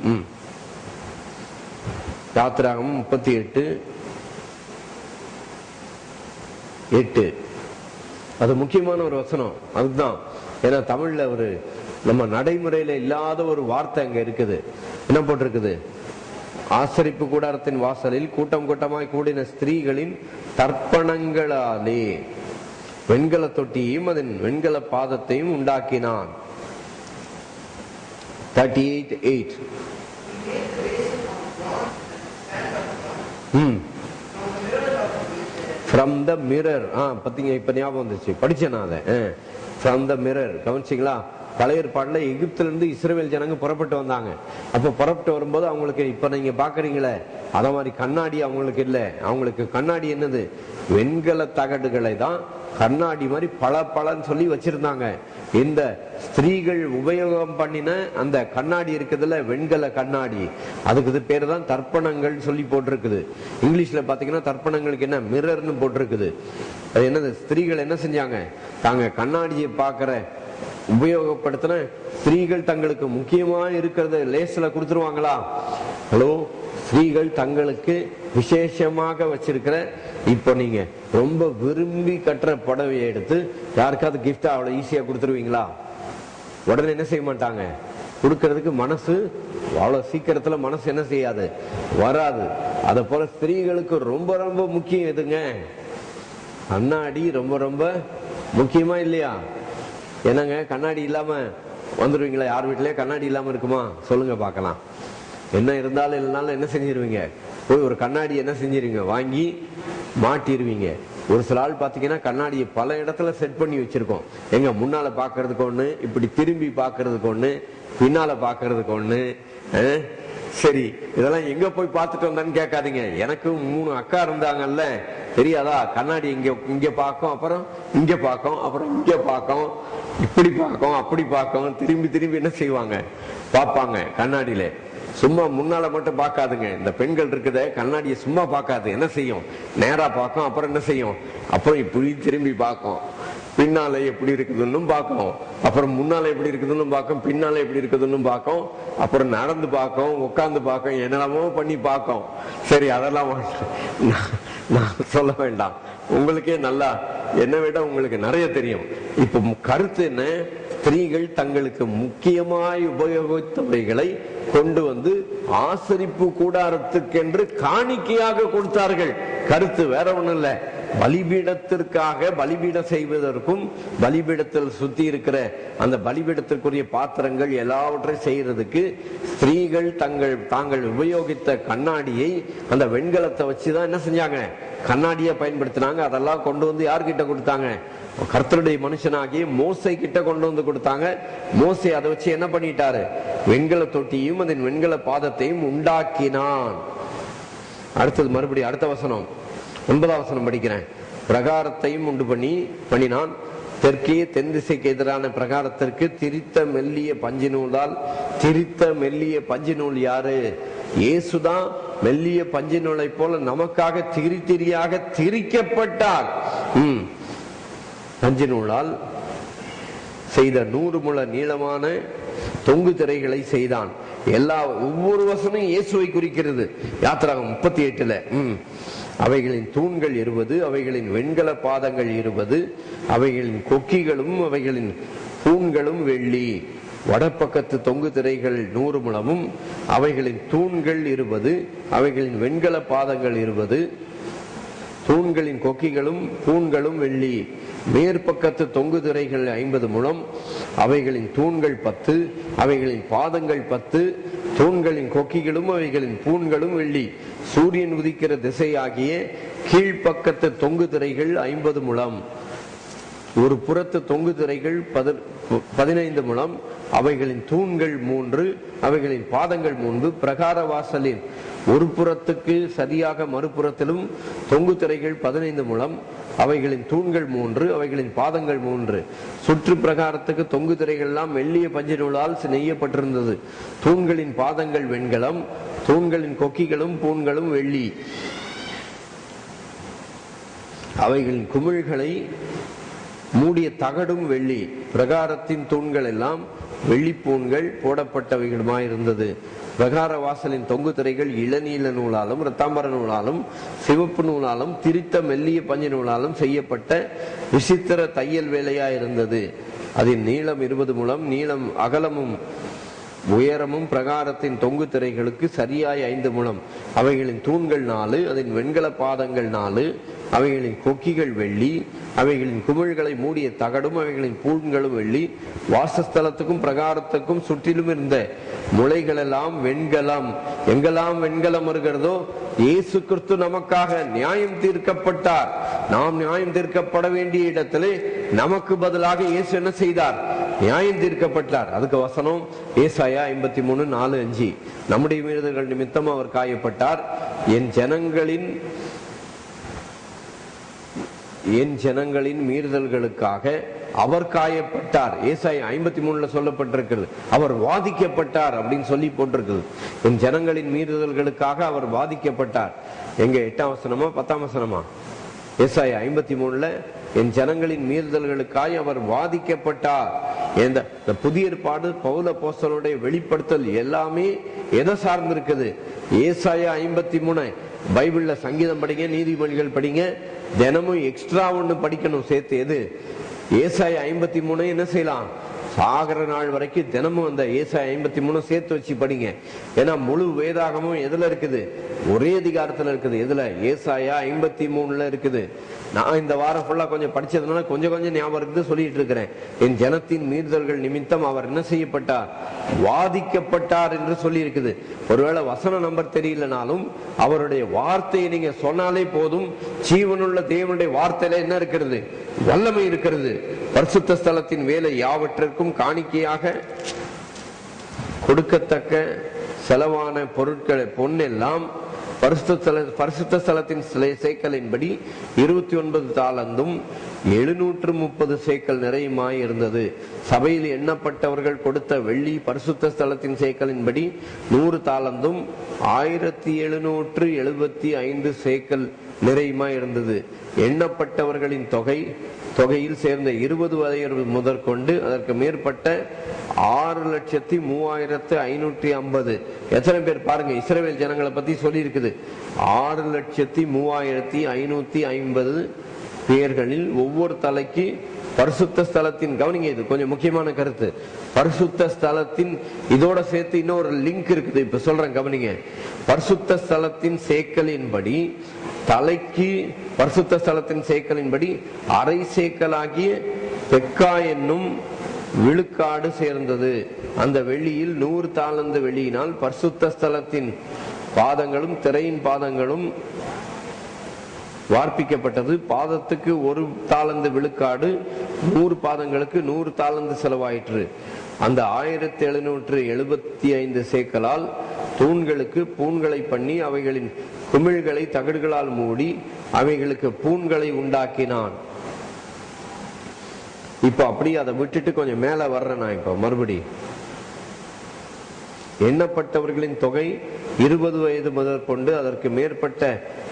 யாத்திராகமம் 38:8. அது முக்கியமான ஒரு வசனம். அதுதான் ஏன்னா தமிழ்ல ஒரு நம்ம நடைமுறையில இல்லாத ஒரு வார்த்தை அங்க இருக்குது. என்ன போட்டிருக்குது? ஆசரிப்பு கூடாரத்தின் வாசலில் கூட்டம் கூட்டமாய் கூடின ஸ்திரீகளின் தர்ப்பணங்களாலே வெண்கல தொட்டியையும் அதன் வெண்கல பாதத்தையும் உண்டாக்கினான். 38:8. From the mirror. பத்தீங்க, இப்ப ஞாபகம் வந்துச்சு, படிச்சேன் நான் அதை. From the mirror. கவனிச்சிங்களா? பழைய ஏற்பாடுல எகிப்துல இருந்து இஸ்ரவேல் ஜனங்க புறப்பட்டு வந்தாங்க. அப்ப புறப்பட்டு வரும்போது அவங்களுக்கு இப்ப நீங்க பாக்குறீங்களே அத மாதிரி கண்ணாடி அவங்களுக்கு இல்ல. அவங்களுக்கு கண்ணாடி என்னது? வெண்கல தகடுகளை தான் கண்ணாடி மாதிரி பல பலன்னு சொல்லி வச்சிருந்தாங்க. இந்த ஸ்திரீகள் உபயோகம் பண்ணின அந்த கண்ணாடி இருக்குதுல்ல, வெண்கல கண்ணாடி, அதுக்கு பேரு தான் தர்ப்பணங்கள் சொல்லி போட்டிருக்குது. இங்கிலீஷ்ல பாத்தீங்கன்னா தர்ப்பணங்களுக்கு என்ன மிரர்னு போட்டிருக்குது. அது என்னது? ஸ்திரீகள் என்ன செஞ்சாங்க? தாங்க கண்ணாடியை பாக்குற உபயோகப்படுத்தின ஸ்திரீகள் தங்களுக்கு முக்கியமா இருக்கிறத லேஸ்ல கொடுத்துருவாங்களா? ஹலோ, ஸ்திரீகள் தங்களுக்கு விசேஷமாக வச்சிருக்கிற, இப்போ நீங்க ரொம்ப விரும்பி கட்டுற புடவையை எடுத்து யாருக்காவது கிஃப்டா அவ்வளவு ஈஸியா கொடுத்துருவீங்களா? உடனே என்ன செய்ய மாட்டாங்க, கொடுக்கறதுக்கு மனசு அவ்வளவு சீக்கிரத்துல மனசு என்ன செய்யாது, வராது. அத போல ஸ்திரீகளுக்கு ரொம்ப ரொம்ப முக்கியம் எதுங்க? கண்ணாடி ரொம்ப ரொம்ப முக்கியமா இல்லையா? என்னங்க, கண்ணாடி இல்லாம வந்துருவீங்களா? யார் வீட்லயே கண்ணாடி இல்லாம இருக்குமா? சொல்லுங்க பார்க்கலாம். என்ன இருந்தாலும் இல்லைனாலும் என்ன செஞ்சிருவீங்க? போய் ஒரு கண்ணாடி என்ன செஞ்சிருவீங்க? வாங்கி மாட்டிருவீங்க. ஒரு சில ஆள் பாத்தீங்கன்னா கண்ணாடியை பல இடத்துல செட் பண்ணி வச்சிருக்கோம். எங்க முன்னால பாக்குறதுக்கு ஒண்ணு, இப்படி திரும்பி பாக்குறதுக்கு ஒண்ணு, பின்னால பாக்குறதுக்கு ஒண்ணு. சரி, இதெல்லாம் எங்க போய் பார்த்துட்டு வந்தான்னு கேட்காதீங்க. எனக்கு 3 அக்கா இருந்தாங்கல்ல, தெரியாதா? கண்ணாடி இங்க பார்க்கும், அப்புறம் இங்க பார்க்கும், அப்புறம் இங்க பார்க்கும், இப்படி பார்க்கும், அப்படி பார்க்கும், திரும்பி திரும்பி என்ன செய்வாங்க? பார்ப்பாங்க கண்ணாடியில. சும்மா முன்னால மட்டும் பார்க்காதுங்க. இந்த பெண்கள் இருக்குத கண்ணாடியை சும்மா பார்க்காது. என்ன செய்யும்? நேரா பார்க்கும், அப்புறம் என்ன செய்யும்? அப்புறம் இப்படி திரும்பி பார்க்கும், பின்னால எப்படி இருக்குதுன்னு பார்க்கும், அப்புறம் முன்னால எப்படி இருக்குதுன்னு பார்க்கும், பின்னால எப்படி இருக்குதுன்னு பார்க்கும், அப்புறம் நடந்து பார்க்கும், உட்கார்ந்து பார்க்கும், என்னெல்லாமோ பண்ணி பார்க்கும். சரி, அதெல்லாம் நான் சொல்ல வேண்டாம், உங்களுக்கே நல்லா என்ன விட உங்களுக்கு நிறைய தெரியும். இப்ப கருத்து என்ன? ஸ்திரீகள் தங்களுக்கு முக்கியமாய் உபயோகித்தவைகளை கொண்டு வந்து ஆசரிப்பு கூடாரத்துக்கென்று காணிக்கையாக கொடுத்தார்கள். கருத்து வேற ஒண்ணும் இல்ல. பலிபீடத்திற்காக பலிபீடம் செய்வதற்கும் பலிபீடத்தில் சுத்தி இருக்கிற அந்த பலிபீடத்திற்குரிய பாத்திரங்கள் எல்லாவற்றையும் செய்யறதுக்கு ஸ்திரீகள் தாங்கள் உபயோகித்த கண்ணாடியை, அந்த வெண்கலத்தை வச்சுதான் என்ன செஞ்சாங்க? கண்ணாடியை பயன்படுத்தினாங்க. அதெல்லாம் கொண்டு வந்து யார்கிட்ட கொடுத்தாங்க? கர்த்தருடைய மனுஷனாகிய மோசே கிட்ட கொண்டு வந்து கொடுத்தாங்க. மோசே அதை வச்சு என்ன பண்ணிட்டாரு? வெண்கல தொட்டியும் அதன் வெண்கல பாதத்தையும் உண்டாக்கினான். அடுத்தது மறுபடியும் அடுத்த வசனம், 9ஆம் வசனம் படிக்கிறேன். பிரகாரத்தையும் உண்டு பண்ணினான். தெற்கே தென் திசைக்கு எதிரான பிரகாரத்திற்கு திரித்த மெல்லிய பஞ்சு நூலால், திரித்த மெல்லிய பஞ்சு நூல் யாரு? இயேசுதான் மெல்லிய பஞ்சு நூலை போல நமக்காக திரி திரியாக திரிக்கப்பட்டார். பஞ்சு நூலால் செய்த 100 முழ நீளமான தொங்கு திரைகளை செய்தான். ஒவ்வொரு வசனம் இயேசுவை குறிக்கிறது. யாத்திராகம் 38ல அவைகளின் தூண்கள் 20, அவைகளின் வெண்கல பாதங்கள் 20, அவைகளின் கொக்கிகளும் அவைகளின் தூண்களும் வெள்ளி. வடப்பக்கத்து தொங்கு திரைகள் 100 முழமும், அவைகளின் தூண்கள் 20, அவைகளின் வெண்கல பாதங்கள் 20, தூண்களின் கொக்கிகளும் தூண்களும் வெள்ளி. மேற்பக்கத்து தொங்கு திரைகள் 50 முழம், அவைகளின் தூண்கள் 10, அவைகளின் பாதங்கள் 10, தூண்களின் கொக்கிகளும் அவைகளின் தூண்களும் வெள்ளி. சூரியன் உதிக்கிற திசையாகிய கீழ்ப்பக்கத்து தொங்கு திரைகள் 50 முழம். ஒரு புறத்து தொங்கு திரைகள் 15 முழம், அவைகளின் தூண்கள் 3, அவைகளின் பாதங்கள் 3. பிரகார வாசலின் ஒரு புறத்துக்கு சரியாக மறுபுறத்திலும் தொங்கு திரைகள் 15 முழம், அவைகளின் தூண்கள் 3, அவைகளின் பாதங்கள் 3. சுற்று பிரகாரத்துக்கு தொங்கு திரைகள் எல்லாம் மெல்லிய பஞ்சு நூலால் நெய்யப்பட்டிருந்தது. தூண்களின் பாதங்கள் வெண்கலம், தூண்களின் கொக்கிகளும் பூண்களும் வெள்ளி. அவைகளின் குமிழ்களை மூடிய தகடும் வெள்ளி. பிரகாரத்தின் தூண்கள் எல்லாம் வெள்ளிப்பூண்கள் போடப்பட்டவைகளுமாயிருந்தது. பிரகார வாசலின் தொங்கு திரைகள் இளநீல நூலாலும் இரத்தாம்பர நூலாலும் சிவப்பு நூலாலும் திரித்த மெல்லிய பஞ்சு நூலாலும் செய்யப்பட்ட விசித்திர தையல் வேலையாயிருந்தது. அதன் நீளம் 20 முழம், நீளம் அகலமும் உயரமும் பிரகாரத்தின் தொங்கு திரைகளுக்கு சரியாய் 5 முழம். அவைகளின் தூண்கள் 4, அதன் வெண்கல பாதங்கள் 4, அவைகளின் கொக்கிகள் வெள்ளி, அவைகளின் குமிழ்களை மூடிய தகடும் அவைகளின் பூண்களும் வெள்ளி. வாசஸ்தலத்துக்கும் பிரகாரத்துக்கும் சுற்றிலும் இருந்த முளைகள் எல்லாம் வெண்கலம். எங்கெல்லாம் வெண்கலம் இருக்கிறதோ இயேசு கிறிஸ்து நமக்காக நியாயம் தீர்க்கப்பட்டார். நாம் நியாயம் தீர்க்கப்பட வேண்டிய இடத்திலே நமக்கு பதிலாக இயேசு என்ன செய்தார்? நியாயம் தீர்க்கப்பட்டார். அதுக்கு வசனம் ஏசாயா 53:4-5. நம்முடைய மீறுதல்கள் நிமித்தம் அவர் காயப்பட்டார், என் ஜனங்களின் மீறுதல்களுக்காக அவர் காயப்பட்டார். ஏசாயா 53 சொல்லப்பட்டிருக்கிறது. அவர் வாதிக்கப்பட்டார் அப்படின்னு சொல்லி போட்டிருக்குது. என் ஜனங்களின் மீறுதல்களுக்காக அவர் வாதிக்கப்பட்டார். எங்க 8ஆம் வசனமா 10ஆம் வசனமா? ஏசாயா 53 என் ஜனங்களின் மீறுதல்களுக்காய் அவர் வாதிக்கப்பட்டார். இந்த புதிய ஏற்பாடு பவுல் அப்போஸ்தலனுடைய வெளிப்படுத்தல் எல்லாமே எதை சார்ந்து இருக்குது? ஏசாயா 53 பைபிள்ல சங்கீதம் படிங்க, நீதிமொழிகள் படிங்க, தினமும் எக்ஸ்ட்ரா ஒண்ணு படிக்கணும் சேர்த்து. எது? ஏசாயா 53 என்ன செய்யலாம்? சாகர நாள் வரைக்கும் தினமும் அந்த ஏசாயா 53 சேர்த்து வச்சு படிங்க. ஏன்னா முழு வேதாகமும் எதுல இருக்குது? ஒரே அதிகாரத்துல இருக்குது. எதுல? ஏசாயா 53 இருக்குது. நான் இந்த வாரம் ஃபுல்லா கொஞ்சம் படிச்சதுனால கொஞ்சம் ஞாபகம் இருக்குது சொல்லிட்டு இருக்கிறேன். என் ஜனத்தின் மீறுதல்கள் நிமித்தம் அவர் என்ன செய்யப்பட்டார்? வாதிக்கப்பட்டார் என்று சொல்லி இருக்குது. ஒருவேளை வசன நம்பர் தெரியலனாலும் அவருடைய வார்த்தையை நீங்க சொன்னாலே போதும். ஜீவனுள்ள தேவனுடைய வார்த்தையில என்ன இருக்கிறது? வல்லமை இருக்கிறது. பரிசுத்த ஸ்தலத்தின் வேலை யாவற்றிற்கும் காணிக்கையாக கொடுக்கத்தக்க செலவான பொருட்களை பொன்னெல்லாம் பரிசுத்த ஸ்தலத்தின் சேக்கலின்படி 29 தாலந்தும் 730 சேக்கல் நிறையுமாய் இருந்தது. சபையில் எண்ணப்பட்டவர்கள் கொடுத்த வெள்ளி பரிசுத்த ஸ்தலத்தின் சேக்கலின்படி 100 தாலந்தும் 1775 சேக்கல் நிறையுமாய் இருந்தது. எண்ணப்பட்டவர்களின் தொகையில் சேர்ந்த 20 வயது முதற்கொண்டு அதற்கு மேற்பட்ட 6,03,550. எத்தனை பேர் பாருங்க, இஸ்ரவேல் ஜனங்களை பத்தி சொல்லி இருக்குது. 6,03,550 பேர்களில் ஒவ்வொரு தலைக்கு பரிசுத்த ஸ்தலத்தின், கவனிங்க இது கொஞ்சம் முக்கியமான கருத்து, பரிசுத்த ஸ்தலத்தின் இதோட சேர்த்து இன்னொரு லிங்க் இருக்குது. இப்ப சொல்றேன் கவனிங்க. பரிசுத்த ஸ்தலத்தின் சேக்கலின்படி தலைக்கு பரிசுத்த ஸ்தலத்தின் சேக்கலின்படி அரை சேக்கலாகிய பெக்கா என்னும் விழுக்காடு சேர்ந்தது. அந்த வெள்ளியில் 100 தாலந்து வெள்ளியினால் பரிசுத்த ஸ்தலத்தின் பாதங்களும் திரையின் பாதங்களும் வார்ப்பிக்கப்பட்டது. பாதத்துக்கு 1 தாலந்து விழுக்காடு, 100 பாதங்களுக்கு 100 தாலந்து செலவாயிற்று. அந்த 1775 சேக்கலால் தூண்களுக்கு பூண்களை பண்ணி அவைகளின் குமிழ்களை தகடுகளால் மூடி அவைகளுக்கு பூண்களை உண்டாக்கினான். இப்ப அப்படி அதை விட்டுட்டு கொஞ்சம் மேல வர்றேன் நான். இப்ப மறுபடி எண்ணப்பட்டவர்களின் தொகை 20 வயது முதற்கொண்டு அதற்கு மேற்பட்ட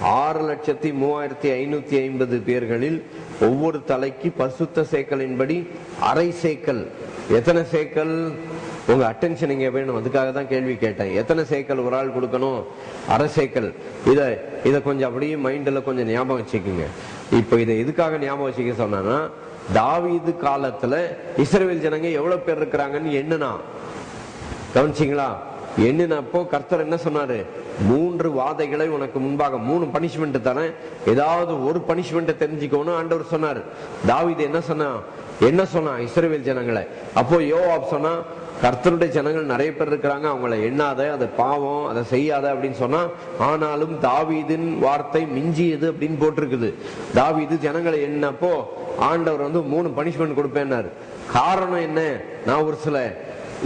6,03,550 பேர்களில் ஒவ்வொரு தலைக்கு பரிசுத்த சேக்கலின்படி அரை சேக்கல். எத்தனை சேக்கல்? உங்க அட்டென்ஷன் இங்க வேணும், அதுக்காக தான் கேள்வி கேட்டேன். எத்தனை சேக்கல் ஒரு ஆள் கொடுக்கணும்? அரை சேக்கல். இத கொஞ்சம் அப்படியே மைண்ட்ல கொஞ்சம் ஞாபகம் வச்சுக்கோங்க. இப்ப இதை எதுக்காக ஞாபகம் வச்சுக்க சொன்னா, தாவீது காலத்துல இஸ்ரவேல் ஜனங்க எவ்வளவு பேர் இருக்கிறாங்கன்னு எண்ணுனா, கவனிச்சிங்களா? எண்ணினப்போ கர்த்தர் என்ன சொன்னாரு? 3 வாதைகளை உனக்கு முன்பாக, 3 பனிஷ்மெண்ட் தரேன், ஏதாவது ஒரு பனிஷ்மெண்ட் தெரிஞ்சுக்கணும் ஆண்டவர் சொன்னார். தாவீது என்ன சொன்னா இஸ்ரவேல் ஜனங்களை? அப்போ யோவாப் சொன்னா, கர்த்தருடைய ஜனங்கள் நிறைய பேர் இருக்கிறாங்க, அவங்கள எண்ணாத, அது பாவம், அதை செய்யாத அப்படின்னு சொன்னா. ஆனாலும் தாவீதின் வார்த்தை மிஞ்சியது அப்படின்னு போட்டிருக்குது. தாவீது ஜனங்களை எண்ணப்போ ஆண்டவர் 3 பனிஷ்மெண்ட் கொடுப்பேன்னாரு. காரணம் என்ன? நான் ஒரு சில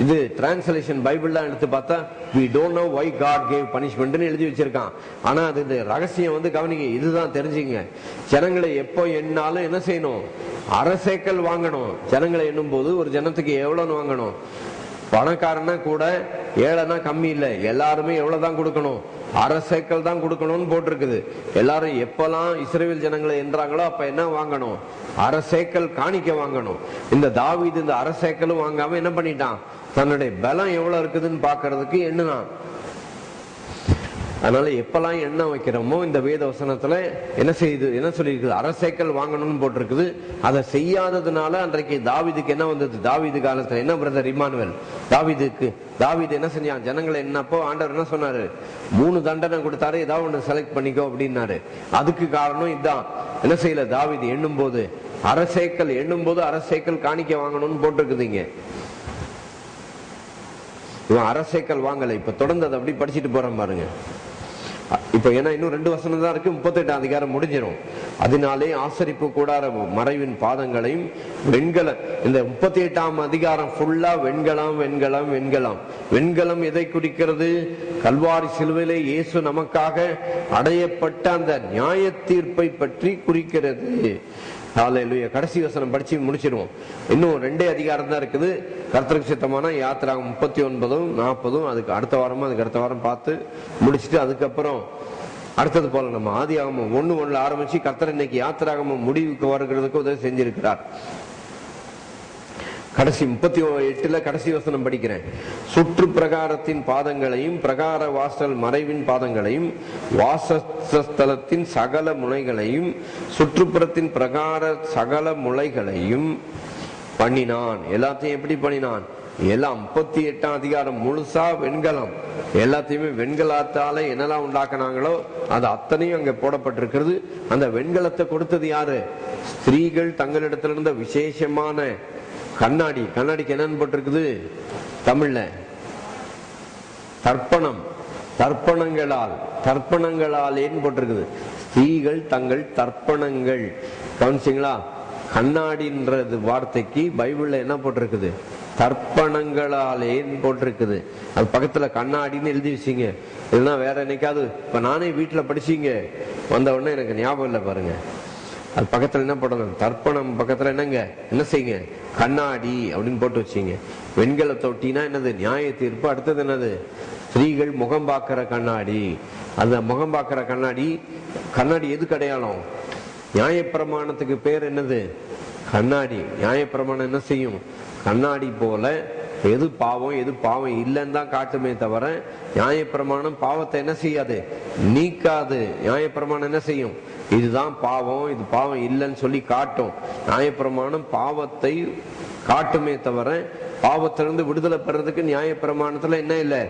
இது டிரான்ஸ்லேஷன் பைபிள்லாம் எடுத்து பார்த்தா we don't know why God gave punishment ன்னு எழுதி வச்சிருக்கான். ஆனா அது ரகசியம் கவனிங்க, இதுதான் தெரிஞ்சுங்க. ஜனங்களை எப்போ எண்ணாலும் என்ன செய்யணும்? அரை சேக்கல் வாங்கணும். ஜனங்களை எண்ணும் போது ஒரு ஜனத்துக்கு எவ்வளவுன்னு வாங்கணும்? பணக்காரனா கூட ஏழைனா கம்மி இல்லை, எல்லாருமே எவ்வளவுதான் கொடுக்கணும்? அரை சேக்கல் தான் கொடுக்கணும்னு போட்டிருக்குது. எல்லாரும் எப்பெல்லாம் இஸ்ரவேல் ஜனங்களை என்றாங்களோ அப்ப என்ன வாங்கணும்? அரை சேக்கல் காணிக்க வாங்கணும். இந்த தாவீது இந்த அரை சேக்கலும் வாங்காம என்ன பண்ணிட்டான்? தன்னுடைய பலம் எவ்வளவு இருக்குதுன்னு பாக்குறதுக்கு எண்ணுனான். அதனால எப்பெல்லாம் எண்ணெய் வைக்கிறோமோ இந்த வேத வசனத்துல என்ன செய்யுது, என்ன சொல்லியிருக்குது, அரசேக்கல் வாங்கணும்னு போட்டிருக்குது. அதை செய்யாததுனால அன்றைக்கு தாவீதுக்கு என்ன வந்தது? தாவீது காலத்துல என்ன பிரதர் இம்மானுவேல், தாவீது என்ன செஞ்சான்? ஜனங்களை என்னப்போ ஆண்டவர் என்ன சொன்னாரு? 3 தண்டனை கொடுத்தாரு, ஏதாவது ஒண்ணு செலக்ட் பண்ணிக்கோ அப்படின்னாரு. அதுக்கு காரணம் இதுதான். என்ன செய்யல தாவீது? எண்ணும் போது அரசேக்கல் காணிக்க வாங்கணும்னு போட்டிருக்குதுங்க. இவன் அரசேக்கல் வாங்கல. இப்ப தொடர்ந்து அதை அப்படி படிச்சுட்டு போறேன் பாருங்க. இப்ப ஏன்னா இன்னும் 2 வசனம் தான் இருக்கு, 38ஆம் அதிகாரம் முடிஞ்சிடும். அதனாலே ஆசரிப்பு கூடார மறைவின் பாதங்களையும் இந்த 38ஆம் அதிகாரம் ஃபுல்லா வெண்கலம் எதை குறிக்கிறது? கல்வாரி சிலுவையிலே இயேசு நமக்காக அடையப்பட்ட அந்த நியாய தீர்ப்பை பற்றி குறிக்கிறது. ஹல்லேலூயா. கடைசி வசனம் படிச்சு முடிச்சிருவோம். இன்னும் 2 அதிகாரம் தான் இருக்குது. கர்த்தருக்கு சித்தமான யாத்திராகம் 39, 40 அதுக்கு அடுத்த வாரம் பார்த்து முடிச்சுட்டு அதுக்கப்புறம் அடுத்தது போல நம்ம ஆதியாகமம் 1:1 ஆரம்பிச்சு கர்த்தர் இன்னைக்கு யாத்திராகமம் முடிவுக்கு வருகிறதுக்கு உதவி செஞ்சிருக்கிறார். கடைசி 38 கடைசி வசனம் படிக்கிறேன். சுற்று பிரகாரத்தின் பாதங்களையும் பிரகார வாசல் மறைவின் பாதங்களையும் வாசஸ்தலத்தின் சகல முளைகளையும் சுற்றுப்புறத்தின் பிரகார சகல முளைகளையும் பண்ணினான். எல்லாத்தையும் எப்படி பண்ணினான்? எல்லாம் 38ஆம் அதிகாரம் முழுசா வெண்கலம். எல்லாத்தையுமே வெண்கலத்தால என்னெல்லாம் உண்டாக்குனாங்களோ அது அத்தனையும் அங்க போடப்பட்டிருக்கிறது. அந்த வெண்கலத்தை கொடுத்தது யாரு? ஸ்திரீகள் தங்களிடத்துல இருந்த விசேஷமான கண்ணாடிக்கு என்னன்னு போட்டிருக்குது தமிழ்ல? தர்ப்பணங்களால் ஏன் போட்டிருக்குது? ஸ்திரீகள் தங்கள் தர்ப்பணங்கள். கவனிச்சிங்களா? கண்ணாடின்றது வார்த்தைக்கு பைபிள்ல என்ன போட்டிருக்குது? தர்ப்பணங்களால் ஏன் போட்டிருக்குது. அது பக்கத்துல கண்ணாடின்னு எழுதி வச்சிங்க. இல்லைன்னா வேற என்னைக்காவது இப்ப நானே வீட்டுல படிச்சீங்க வந்த உடனே எனக்கு ஞாபகம் இல்லை பாருங்க. அது பக்கத்துல என்ன போடணும்? தர்ப்பணம் பக்கத்துல என்னங்க என்ன செய்யுங்க? கண்ணாடி அப்படின்னு போட்டு வச்சீங்க. வெண்கல தொட்டினா என்னது? நியாய தீர்ப்பு. அடுத்தது என்னது? ஸ்திரீகள் முகம் பார்க்கிற கண்ணாடி. அந்த முகம் பார்க்கிற கண்ணாடி எதுக்கு அடையாளம்? நியாயப்பிரமாணத்துக்கு பேர் என்னது? கண்ணாடி. நியாயப்பிரமாணம் என்ன செய்யும்? கண்ணாடி போல எது பாவம் எது பாவம் இல்லைன்னு தான் காட்டுமே தவிர நியாயப்பிரமாணம் பாவத்தை என்ன செய்யாது? நீக்காது. நியாயப்பிரமாணம் என்ன செய்யும்? இதுதான் பாவம், இது பாவம் இல்லைன்னு சொல்லி காட்டும். நியாயப்பிரமாணம் பாவத்தை காட்டுமே தவிர பாவத்திலிருந்து விடுதலை பெறதுக்கு நியாயப்பிரமாணத்துல என்ன இல்லை?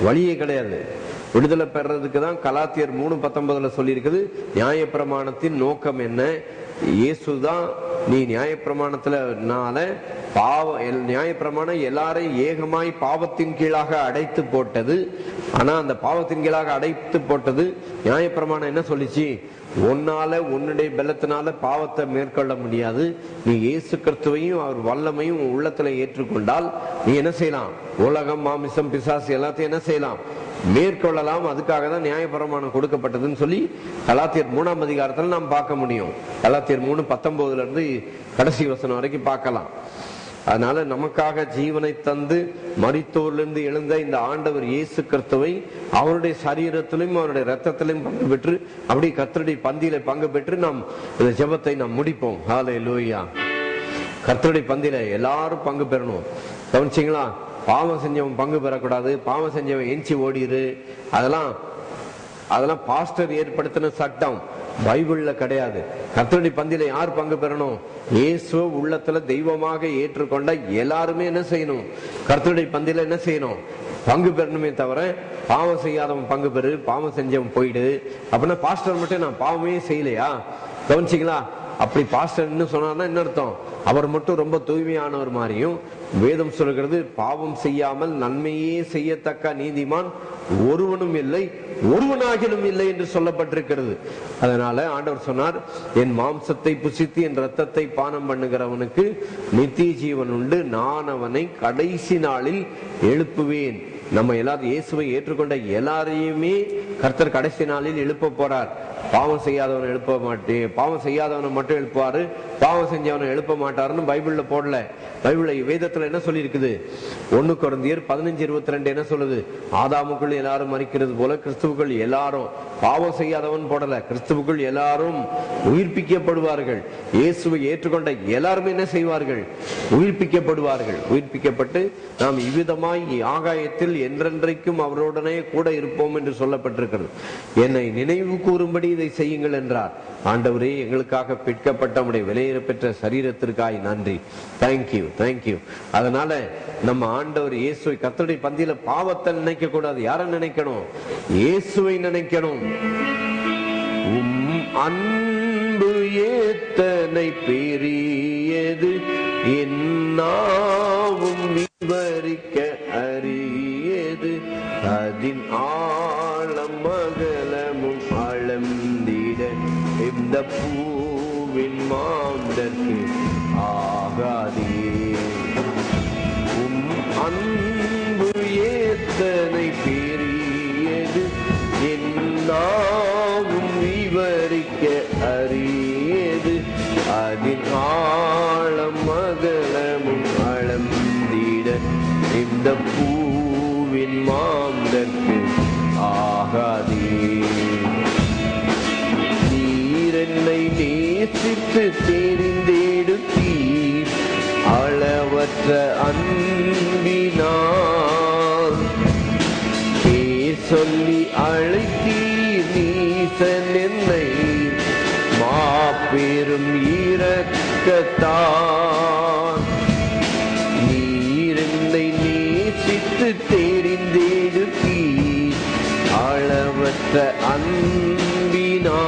வழியே கிடையாது. விடுதலை பெறதுக்கு தான் கலாத்தியர் 3:19 சொல்லி இருக்குது. நியாயப்பிரமாணத்தின் நோக்கம் என்ன? இயேசுதான் நீ நியாயப்பிரமாணத்தினால நியாயப்பிரமாணம் எல்லாரையும் ஏகமாய் பாவத்தின் கீழாக அடைத்து போட்டது. ஆனா அந்த பாவத்தின் கீழாக அடைத்து போட்டது நியாயப்பிரமாணம் என்ன சொல்லிச்சு? உன்னால உன்னுடைய பலத்தினால பாவத்தை மேற்கொள்ள முடியாது. நீ இயேசு கிறிஸ்துவையும் அவர் வல்லமையும் உள்ளத்துல ஏற்றுக்கொண்டால் நீ என்ன செய்யலாம்? உலகம், மாமிசம், பிசாசு எல்லாத்தையும் என்ன செய்யலாம்? மேற்கொள்ளலாம். அதுக்காக தான் நியாயப்பிரமாணம் கொடுக்கப்பட்டதுன்னு சொல்லி கலாத்தியர் 3ஆம் அதிகாரத்துல நாம் பார்க்க முடியும். கலாத்தியர் 3:19 இருந்து கடைசி வசனம் வரைக்கும் பார்க்கலாம். அதனால நமக்காக ஜீவனை தந்து மரித்தோரிலிருந்து எழுந்த இந்த ஆண்டவர் இயேசு கிறிஸ்துவை அவருடைய சரீரத்திலும் அவருடைய ரத்தத்திலும் பங்கு பெற்று அப்படி கர்த்தருடைய பந்தியில பங்கு பெற்று நாம் இந்த ஜெபத்தை நாம் முடிப்போம். ஹல்லேலூயா. கர்த்தருடைய பந்தியில எல்லாரும் பங்கு பெறணும். கவனிச்சிங்களா? பாவம் செஞ்சவன் பங்கு பெறக்கூடாது. பாவம் செஞ்சவன் எஞ்சி ஓடிரு. அதெல்லாம் பாஸ்டர் ஏற்படுத்தின சட்டம், பைபிள்ல கிடையாது. கர்த்தருடைய பந்தியில யார் பங்கு பெறணும்? இயேசுவை உள்ளத்துல தெய்வமாக ஏற்றுக்கொண்ட எல்லாருமே என்ன செய்யணும்? கர்த்தருடைய பந்தியில என்ன செய்யணும்? பங்கு பெறணுமே தவிர பாவம் செய்யாதவன் பங்கு பெறு, பாவம் செஞ்சவன் போயிடு அப்படின்னா பாஸ்டர் மட்டும் நான் பாவமே செய்யலையா? கவனிச்சிங்களா? அப்படி பாஸ்டர்ன்னு சொன்னார்னா என்ன அர்த்தம்? அவர் மட்டும் ரொம்ப தூய்மையானவர் மாதிரியும் வேதம் சொல்கிறது பாவம் செய்யாமல் நன்மையே செய்யத்தக்க நீதிமான் ஒருவனும் இல்லை, ஒருவனாகிலும் இல்லை என்று சொல்லப்பட்டிருக்கிறது. அதனால ஆண்டவர் சொன்னார், என் மாம்சத்தை புசித்து என் ரத்தத்தை பானம் பண்ணுகிறவனுக்கு நித்திய ஜீவன் உண்டு, நான் அவனை கடைசி நாளில் எழுப்புவேன். நம்ம எல்லாரும் இயேசுவை ஏற்றுக்கொண்ட எல்லாரையுமே கர்த்தர் கடைசி நாளில் எழுப்ப போறார். பாவம் செய்யாதவனை எழுப்ப மாட்டேன், பாவம் செய்யாதவனை மட்டும் எழுப்புவாரு, பாவம் செஞ்சவனை எழுப்ப மாட்டாருன்னு பைபிள்ல போடல. பைபிள்ல வேதத்துல என்ன சொல்லி இருக்குது? 1 கொரிந்தியர் 15:22 என்ன சொல்லுது? ஆதாமுக்குள் எல்லாரும் மரிக்கிறது போல கிறிஸ்துவுக்குள் எல்லாரும் பாவம் செய்யாதவன் போடல. கிறிஸ்துவுக்குள் எல்லாரும் உயிர்ப்பிக்கப்படுவார்கள். இயேசுவை ஏற்றுக்கொண்ட எல்லாரும் என்ன செய்வார்கள்? உயிர்ப்பிக்கப்படுவார்கள். உயிர்ப்பிக்கப்பட்டு நாம் இவ்விதமாய் ஆகாயத்தில் என்றென்றைக்கும் அவருடனே கூட இருப்போம் என்று சொல்லப்பட்டிருக்கிறது. என்னை நினைவு கூறும்படி இதை செய்யுங்கள் என்றார். ஆண்டவரே, எங்களுக்காக பிற்கப்பட்ட நம்முடைய விலையேற பெற்ற சரீரத்திற்காய் நன்றி. Thank you, thank you. அதனால நம்ம ஆண்டவர் இயேசுவை, கர்த்தருடைய பந்தியில பாவத்தை நினைக்க கூடாது. யாரை நினைக்கணும்? இயேசுவை நினைக்கணும். அன்பு ஏத்தனை பெரியது, என்னாவும் விவரிக்க அரியது, அதின் ஆழம் அகலமும் அளந்திட இந்த பூவின் மாந்தற்கு ஆகாதே. அன்பு ஏத்தனை பெரியது, என்னாவும் விவரிக்க அரியது, அதின் ஆழம் அகலமும் அளந்திட இந்த பூவின் மாந்தற்கு ஆகாதே. நீர் என்னை நேசித்து தெரிந்தெடுத்தீர், அளவற்ற அன்பினார் பேர் சொல்லி அழைத்தீர். நீசன் என்னை மாபெரும் இரக்கத்தார். நீர் என்னை நேசித்து தெரிந்தெடுத்தீர், அளவற்ற அன்பினார்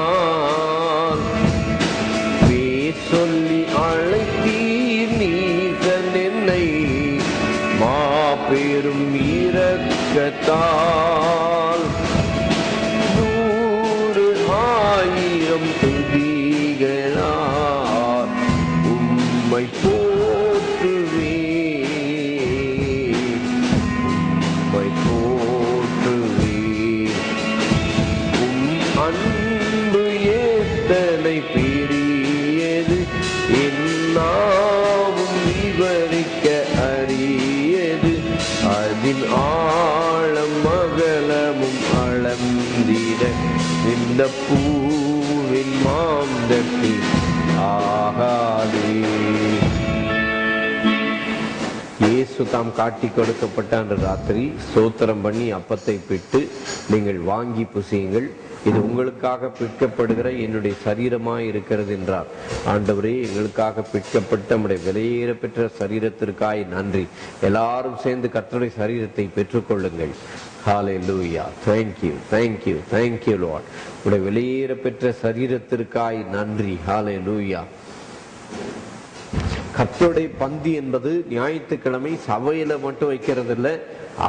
பேர் சொல்லி அழைத்தீர். நீசன் என்னை மாபெரும் இரக்கத்தால். 100,000 துதிகளால் உம்மை போற்றுவேன், உம்மை போற்றுவேன். அன்பு ஏத்தனை பெரியது, என்னாவும் விவரிக்க அரியது, அதின் ஆழம் அகலமும் அளந்திட இந்த பூவின் மாந்தத்தில் ஆகாதே. இயேசு தாம் காட்டி கொடுக்கப்பட்ட அன்று ராத்திரி ஸ்தோத்திரம் பண்ணி அப்பத்தை பிட்டு, நீங்கள் வாங்கி புசியுங்கள், இது உங்களுக்காக பிற்கப்படுகிற என்னுடைய சரீரமாய் இருக்கிறது என்றார். ஆண்டவரே, எங்களுக்காக பிற்கப்பட்ட நம்முடைய விலையேற பெற்ற சரீரத்திற்காய் நன்றி. எல்லாரும் சேர்ந்து கர்த்தருடைய சரீரத்தை பெற்றுக்கொள்ளுங்கள். ஹல்லேலூயா. Thank you, thank you, thank you Lord. உடைய விலையேற பெற்ற சரீரத்திற்காய் நன்றி. ஹல்லேலூயா. கர்த்தருடைய பந்தி என்பது ஞாயிற்றுக்கிழமை சபையில மட்டும் வைக்கிறது இல்லை,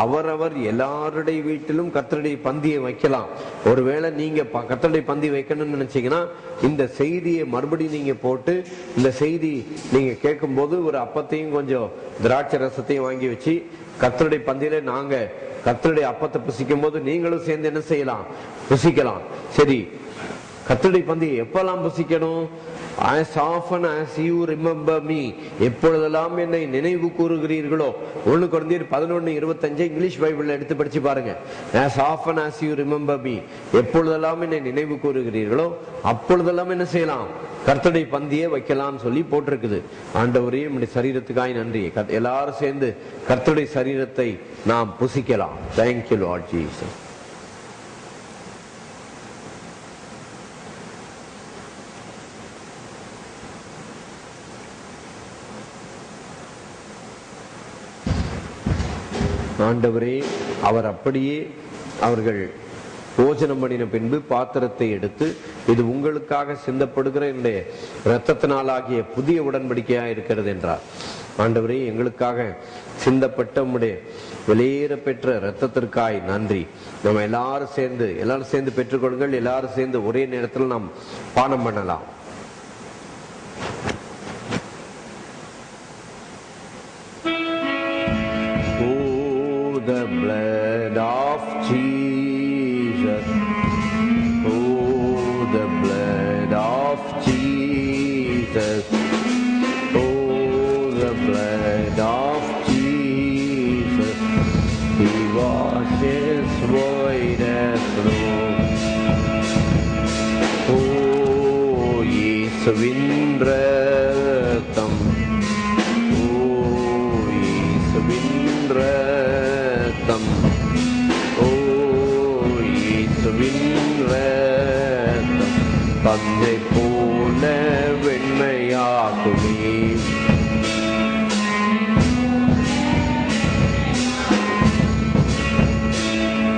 அவரவர் எல்லாருடைய வீட்டிலும் கர்த்தருடைய பந்தியை வைக்கலாம். ஒருவேளை நீங்க கர்த்தருடைய பந்தி வைக்கணும்னு நினைச்சீங்கன்னா இந்த செய்தியை மறுபடியும் நீங்க போட்டு, இந்த செய்தி நீங்க கேட்கும் போது ஒரு அப்பத்தையும் கொஞ்சம் திராட்சை ரசத்தையும் வாங்கி வச்சு கர்த்தருடைய பந்தியில நாங்க கர்த்தருடைய அப்பத்தை புசிக்கும் போது நீங்களும் சேர்ந்து என்ன செய்யலாம்? புசிக்கலாம். சரி, கர்த்தருடைய பந்தியை எப்பெல்லாம் புசிக்கணும்? As often as you remember me, எப்பொழுதெல்லாம் என்னை நினைவு கூறுகிறீர்களோ. 1 கொரிந்தியர் 11:25 இங்கிலீஷ் பைபிள்ல எடுத்து படிச்சு பாருங்க. As often as you remember me, எப்பொழுதெல்லாம் என்னை நினைவு கூறுகிறீர்களோ அப்பொழுதெல்லாம் என்ன செய்யலாம்? கர்த்தருடைய பந்தியை வைக்கலாம் சொல்லி போட்டிருக்குது. ஆண்டவரே, நம்முடைய சரீரத்துக்காய் நன்றி. எல்லாரும் சேர்ந்து கர்த்தருடைய சரீரத்தை நாம் புசிக்கலாம். Thank you Lord Jesus. ஆண்டவரே, அவர் அப்படியே அவர்கள் போஜனம் பண்ணின பின்பு பாத்திரத்தை எடுத்து, இது உங்களுக்காக சிந்தப்படுகிற என்னுடைய இரத்தத்தினாலாகிய புதிய உடன்படிக்கையாக இருக்கிறது என்றார். ஆண்டவரே, எங்களுக்காக சிந்தப்பட்ட உம்முடைய வெளியேற பெற்ற இரத்தத்திற்காய் நன்றி. நம்ம எல்லாரும் சேர்ந்து பெற்றுக்கொள்ளுங்கள். எல்லாரும் சேர்ந்து ஒரே நேரத்தில் நாம் பானம் பண்ணலாம். The blood of Jesus, oh the blood of Jesus, oh the blood of Jesus, He washes white as snow. இயேசுவின் இரத்தம், ஓ இயேசுவின் இரத்தம், ஓ இயேசுவின் இரத்தம் பஞ்சை போல வெண்மையாக்குமே.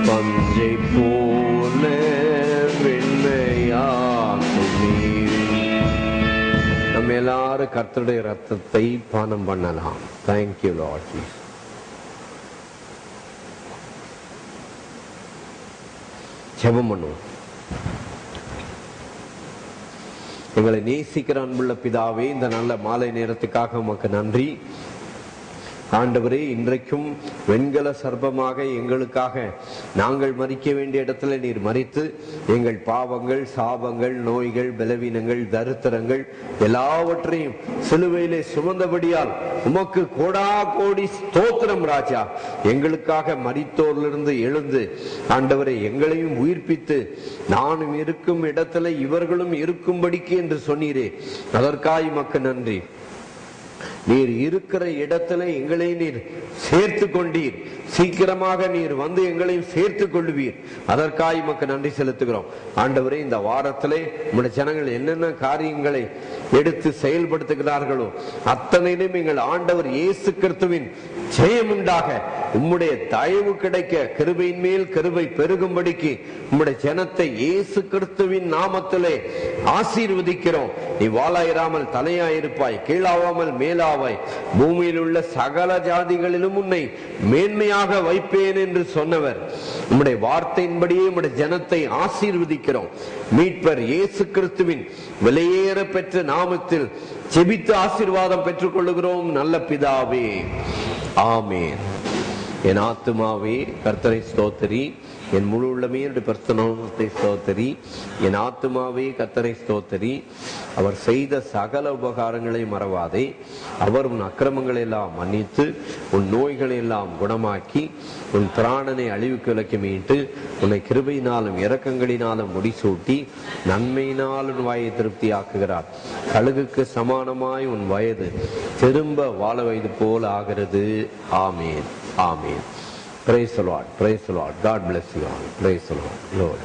பஞ்சை போல வெண்மையாக்குமே. நம்ம எல்லாரும் கர்த்தருடைய ரத்தத்தை பானம் பண்ணலாம். Thank you Lord Jesus. ஜெபம் பண்ணுவோம். எங்களை நேசிக்கிற அன்புள்ள பிதாவே, இந்த நல்ல மாலை நேரத்துக்காக உமக்கு நன்றி ஆண்டவரே. இன்றைக்கும் வெண்கல சர்ப்பமாக எங்களுக்காக நாங்கள் மரிக்க வேண்டிய இடத்துல நீர் மரித்து எங்கள் பாவங்கள், சாபங்கள், நோய்கள், பலவீனங்கள், தரித்திரங்கள் எல்லாவற்றையும் சிலுவையிலே சுமந்தபடியால் உமக்கு கோடா கோடி ஸ்தோத்திரம் ராஜா. எங்களுக்காக மரித்தோரிலிருந்து எழுந்து ஆண்டவரை எங்களையும் உயிர்ப்பித்து நானும் இருக்கும் இடத்துல இவர்களும் இருக்கும்படிக்கு என்று சொன்னீரே, அதற்காக உமக்கு நன்றி. நீர் இருக்கிற இடத்துல எங்களை நீர் சேர்த்து கொண்டீர். சீக்கிரமாக நீர் வந்து எங்களையும் சேர்த்து கொள்வீர். அதற்காக உமக்கு நன்றி செலுத்துகிறோம் ஆண்டவரே. இந்த வாரத்திலே உம்முடைய ஜனங்கள் என்னென்ன காரியங்களை எடுத்து செயல்படுத்துகிறார்களோ அத்தனையிலும் எங்கள் ஆண்டவர் இயேசு கிறிஸ்துவின் ஜெயம் உண்டாக, உம்முடைய தயவு கிடைக்க, கிருபையின் மேல் கிருபை பெருகும்படிக்கு உம்முடைய ஜனத்தை இயேசு கிறிஸ்துவின் நாமத்திலே ஆசீர்வதிக்கிறோம். நீ வாளாயிராமல் தலையாயிருப்பாய், கீழாவாமல் மேலாவாய், பூமியில் உள்ள சகல ஜாதிகளிலும் உன்னை மேன்மையாக வைப்பேன் என்று சொன்னவர். உம்முடைய வார்த்தையின்படியே உம்முடைய ஜனத்தை ஆசீர்வதிக்கிறோம். மீட்பர் இயேசு கிறிஸ்துவின் விலையேற பெற்ற நாமத்தில் ஜெபித்து ஆசீர்வாதம் பெற்றுக் கொள்ளுகிறோம் நல்ல பிதாவே, ஆமென். என் ஆத்துமாவே கர்த்தரை ஸ்தோத்திரி, என் முழு உள்ளமே பரிசுத்த நாமத்தை ஸ்தோத்திரி. என் ஆத்துமாவே கர்த்தரை ஸ்தோத்திரி, அவர் செய்த சகல உபகாரங்களை மறவாதே. அவர் உன் அக்கிரமங்களை எல்லாம் மன்னித்து உன் நோய்களை எல்லாம் குணமாக்கி உன் பிராணனை அழிவுக்கு விலக்கி மீட்டு உன்னை கிருபையினாலும் இரக்கங்களினாலும் முடிசூட்டி நன்மையினாலும் வாயை திருப்தி ஆக்குகிறார். கழுகுக்கு சமானமாய் உன் வயது திரும்ப வாழ வயது போல ஆகிறது. ஆமேன், ஆமேன். Praise the Lord, praise the Lord. God bless you all. Praise the Lord, Lord.